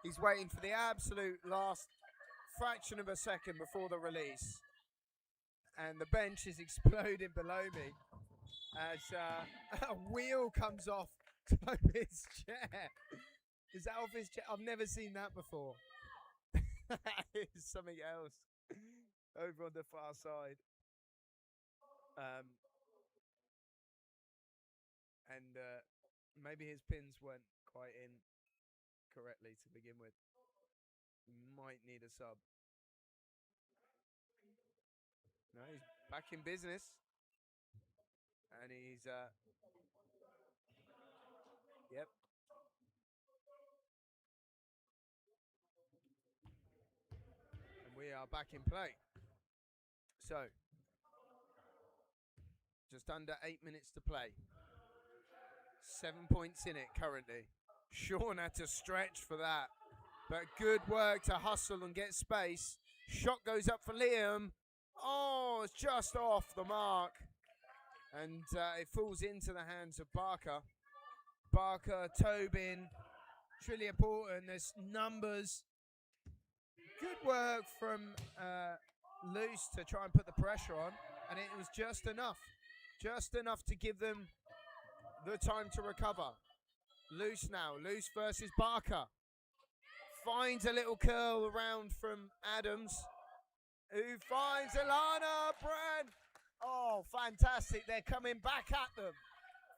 He's waiting for the absolute last fraction of a second before the release. And the bench is exploding below me as a wheel comes off Tobin's chair. Is that off his chair? I've never seen that before. That is something else over on the far side. And maybe his pins weren't quite in correctly to begin with. Might need a sub. No, he's back in business. And he's, yep. And we are back in play. So, just under 8 minutes to play. 7 points in it currently. Sean had to stretch for that. But good work to hustle and get space. Shot goes up for Liam. Oh, it's just off the mark. And it falls into the hands of Barker. Barker, Tobin, Trilliaporton. There's numbers. Good work from Luce to try and put the pressure on. And it was just enough. Just enough to give them the time to recover. Luce now. Luce versus Barker. Finds a little curl around from Adams, who finds Alana Brand. Oh, fantastic. They're coming back at them.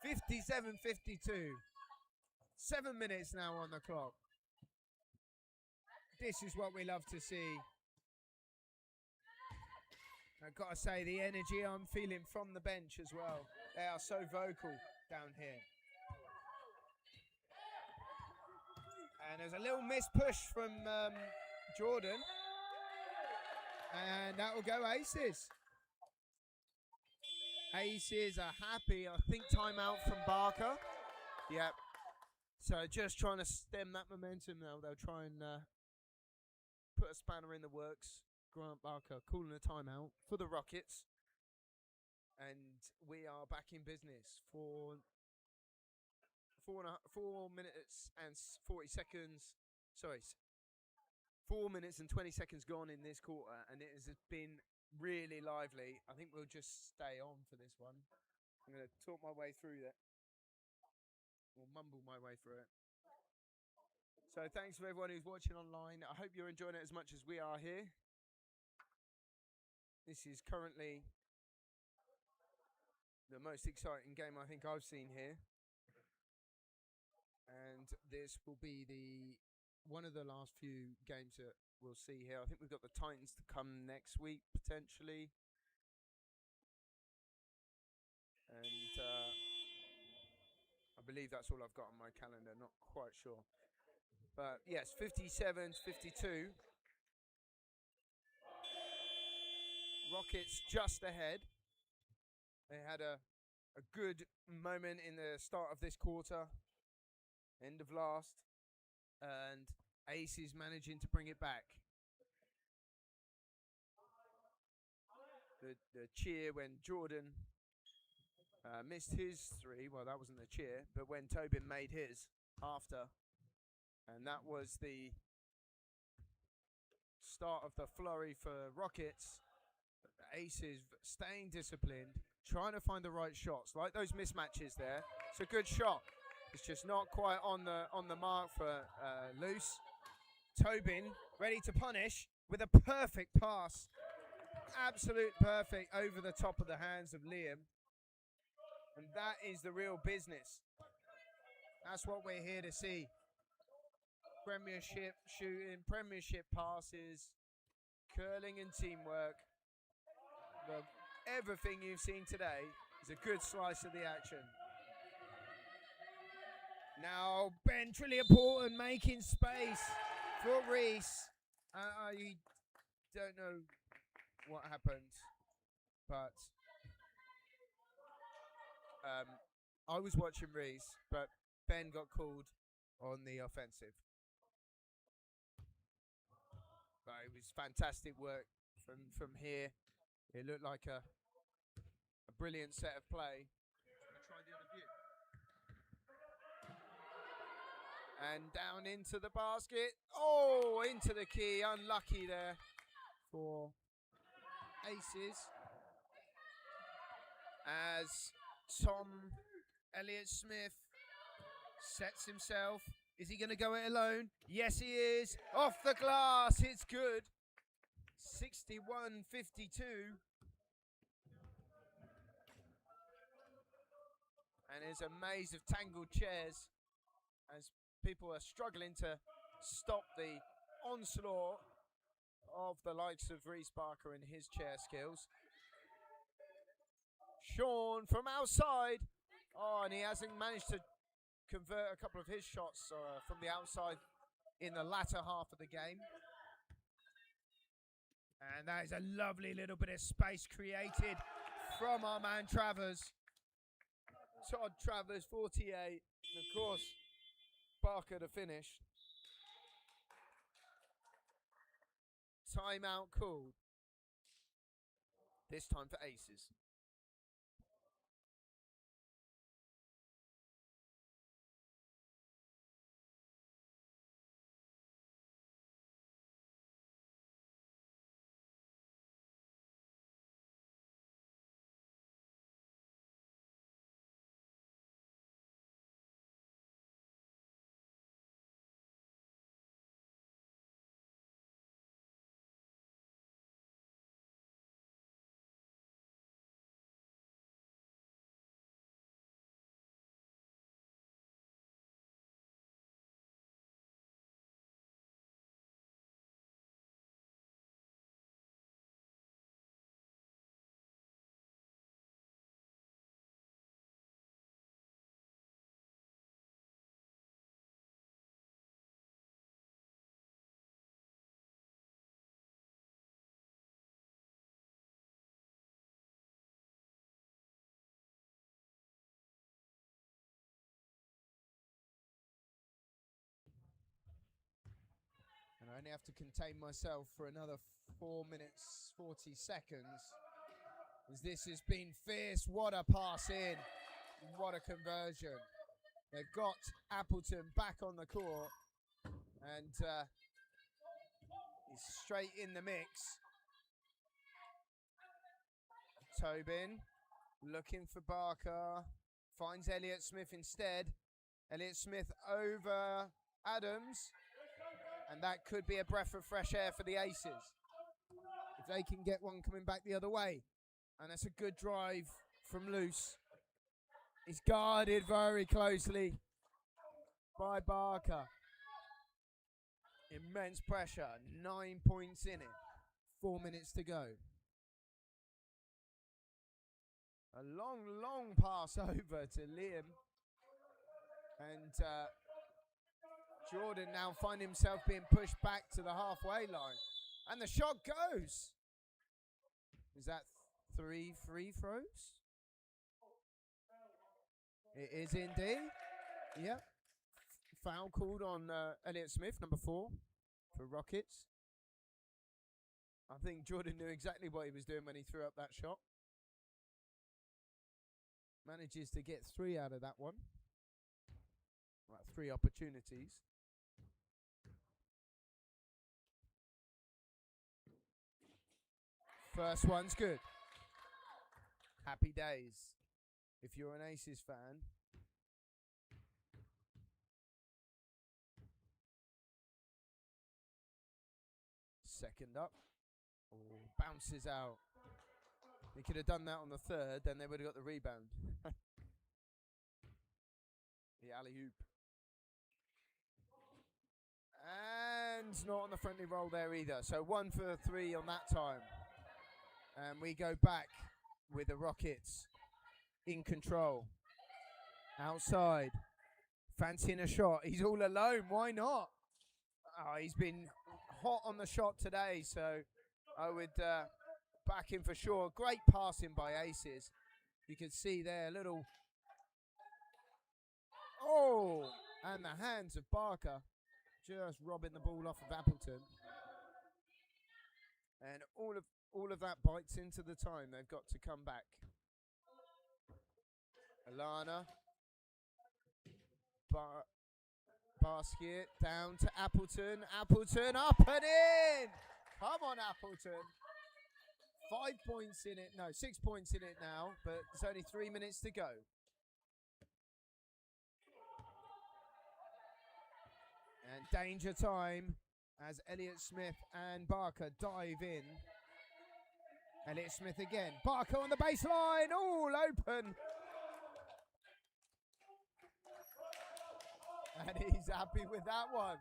57-52. 7 minutes now on the clock. This is what we love to see. I've got to say, the energy I'm feeling from the bench as well. They are so vocal down here. And there's a little miss push from Jordan. And that will go Aces. Aces are happy. I think timeout from Barker. Yep. So just trying to stem that momentum now. They'll try and put a spanner in the works. Grant Barker calling a timeout for the Rockets. And we are back in business for 4 minutes and 40 seconds. Sorry, 4 minutes and 20 seconds gone in this quarter, and it has been really lively. I think we'll just stay on for this one. I'm going to talk my way through that, or mumble my way through it. So thanks for everyone who's watching online. I hope you're enjoying it as much as we are here. This is currently the most exciting game I think I've seen here. And this will be one of the last few games that we'll see here. I think we've got the Titans to come next week, potentially. And I believe that's all I've got on my calendar, not quite sure. But yes, 57-52. Rockets just ahead. They had a good moment in the start of this quarter, end of last, and Aces managing to bring it back. The cheer when Jordan missed his three, well, that wasn't the cheer, but when Tobin made his after, and that was the start of the flurry for Rockets. Aces staying disciplined, trying to find the right shots, like those mismatches there. It's a good shot. It's just not quite on the mark for Loose. Tobin ready to punish with a perfect pass. Absolute perfect over the top of the hands of Liam. And that is the real business. That's what we're here to see. Premiership shooting, premiership passes, curling and teamwork. Everything you've seen today is a good slice of the action. Now Ben Trilliaporton making space for Reese. I don't know what happened, but I was watching Reese, but Ben got called on the offensive. But it was fantastic work from here. It looked like a brilliant set of play. Try the other view. And down into the basket. Oh, into the key. Unlucky there for Aces. As Tom Elliott-Smith sets himself. Is he going to go it alone? Yes, he is. Off the glass. It's good. 61-52. And there's a maze of tangled chairs as people are struggling to stop the onslaught of the likes of Reese Barker and his chair skills. Sean from outside. Oh, and he hasn't managed to convert a couple of his shots from the outside in the latter half of the game. And that is a lovely little bit of space created from our man Travers. Todd Travers, 48. And of course, Barker to finish. Timeout called. This time for Aces. I only have to contain myself for another 4 minutes, 40 seconds. As this has been fierce. What a pass in. What a conversion. They've got Appleton back on the court. And he's straight in the mix. Tobin looking for Barker. Finds Elliott-Smith instead. Elliott-Smith over Adams. And that could be a breath of fresh air for the Aces. If they can get one coming back the other way. And that's a good drive from Loose. He's guarded very closely by Barker. Immense pressure. 9 points in it. 4 minutes to go. A long pass over to Liam. And Jordan now finds himself being pushed back to the halfway line. And the shot goes. Is that 3 free throws? It is indeed. Yep. Foul called on Elliott Smith, number 4, for Rockets. I think Jordan knew exactly what he was doing when he threw up that shot. Manages to get 3 out of that one. Well, 3 opportunities. First one's good. Happy days if you're an Aces fan. Second up. Oh, bounces out. He could have done that on the third, then they would have got the rebound. The alley-oop. And not on the friendly roll there either. So 1 for 3 on that time. And we go back with the Rockets in control. Outside. Fancying a shot. He's all alone. Why not? Oh, he's been hot on the shot today, so I would back him for sure. Great passing by Aces. You can see there a little... Oh! And the hands of Barker just robbing the ball off of Appleton. And all of that bites into the time. They've got to come back. Alana. Basket down to Appleton. Appleton up and in! Come on, Appleton. 5 points in it. No, 6 points in it now, but there's only 3 minutes to go. And danger time as Elliott Smith and Barker dive in. Elliott Smith again. Barker on the baseline. All open. And he's happy with that one.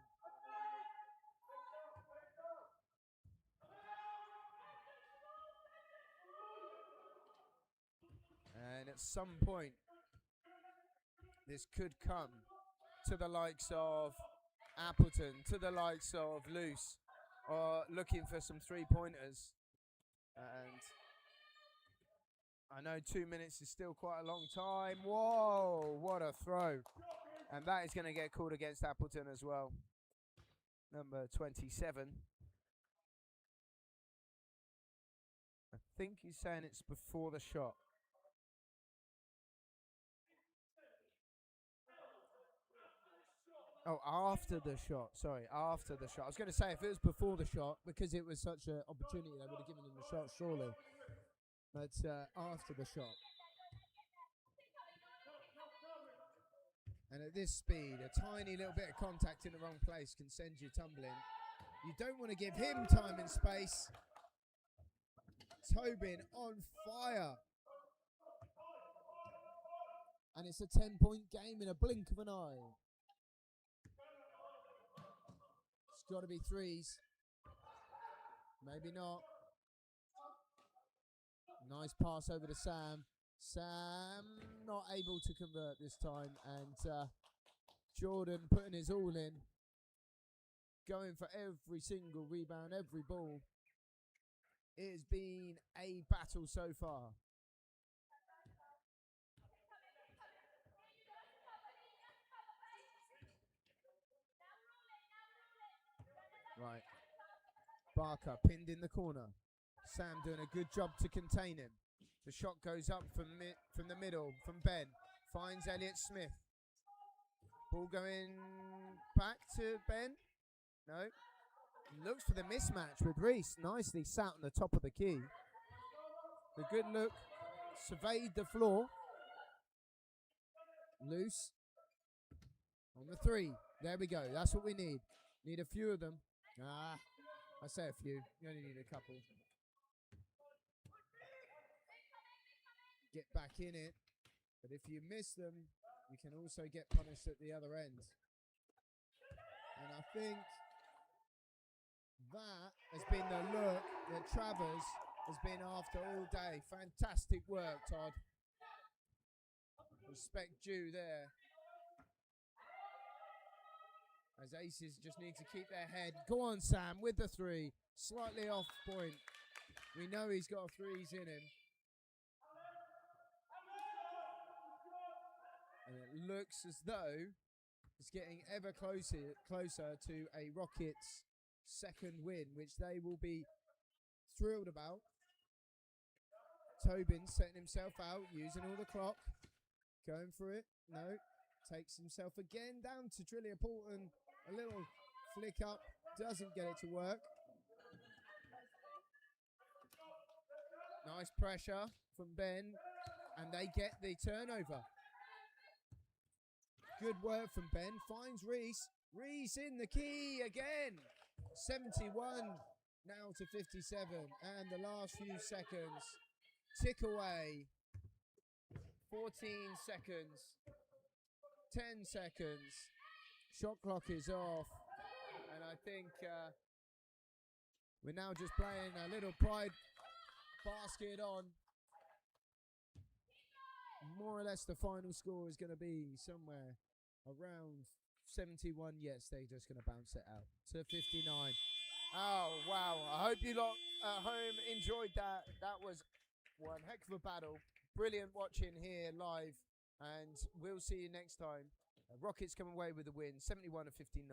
And at some point, this could come to the likes of Appleton, to the likes of Luce, or looking for some 3-pointers. And I know 2 minutes is still quite a long time. Whoa, what a throw. And that is going to get called against Appleton as well. Number 27. I think he's saying it's before the shot. Oh, after the shot. Sorry, after the shot. I was going to say if it was before the shot, because it was such an opportunity, they would have given him the shot, surely. But after the shot. And at this speed, a tiny little bit of contact in the wrong place can send you tumbling. You don't want to give him time and space. Tobin on fire. And it's a 10-point game in a blink of an eye. It's got to be threes. Maybe not. Nice pass over to Sam. Sam not able to convert this time, and Jordan putting his all in, going for every single rebound, every ball. It has been a battle so far. Right. Barker pinned in the corner. Sam doing a good job to contain him. The shot goes up from the middle, from Ben. Finds Elliott Smith. Ball going back to Ben. No. Looks for the mismatch with Reese. Nicely sat on the top of the key. The good look. Surveyed the floor. Loose. On the 3. There we go. That's what we need. Need a few of them. I say a few. You only need a couple. Get back in it. But if you miss them, you can also get punished at the other end. And I think That has been the look that Travers has been after all day. Fantastic work, Todd. Respect due there. As Aces just need to keep their head. Go on, Sam, with the three. Slightly off point. We know he's got threes in him. And it looks as though it's getting ever closer to a Rockets second win, which they will be thrilled about. Tobin setting himself out, using all the clock. Going for it. No. Takes himself again down to Trillia Porton. A little flick up. Doesn't get it to work. Nice pressure from Ben. And they get the turnover. Good work from Ben. Finds Reese. Reese in the key again. 71 now to 57. And the last few seconds tick away. 14 seconds. 10 seconds. Shot clock is off. And I think we're now just playing a little pride basket on. More or less the final score is going to be somewhere around 71. Yes, they're just going to bounce it out to 59. Oh, wow. I hope you lot at home enjoyed that. That was one heck of a battle. Brilliant watching here live. And we'll see you next time. Rockets come away with the win, 71-59.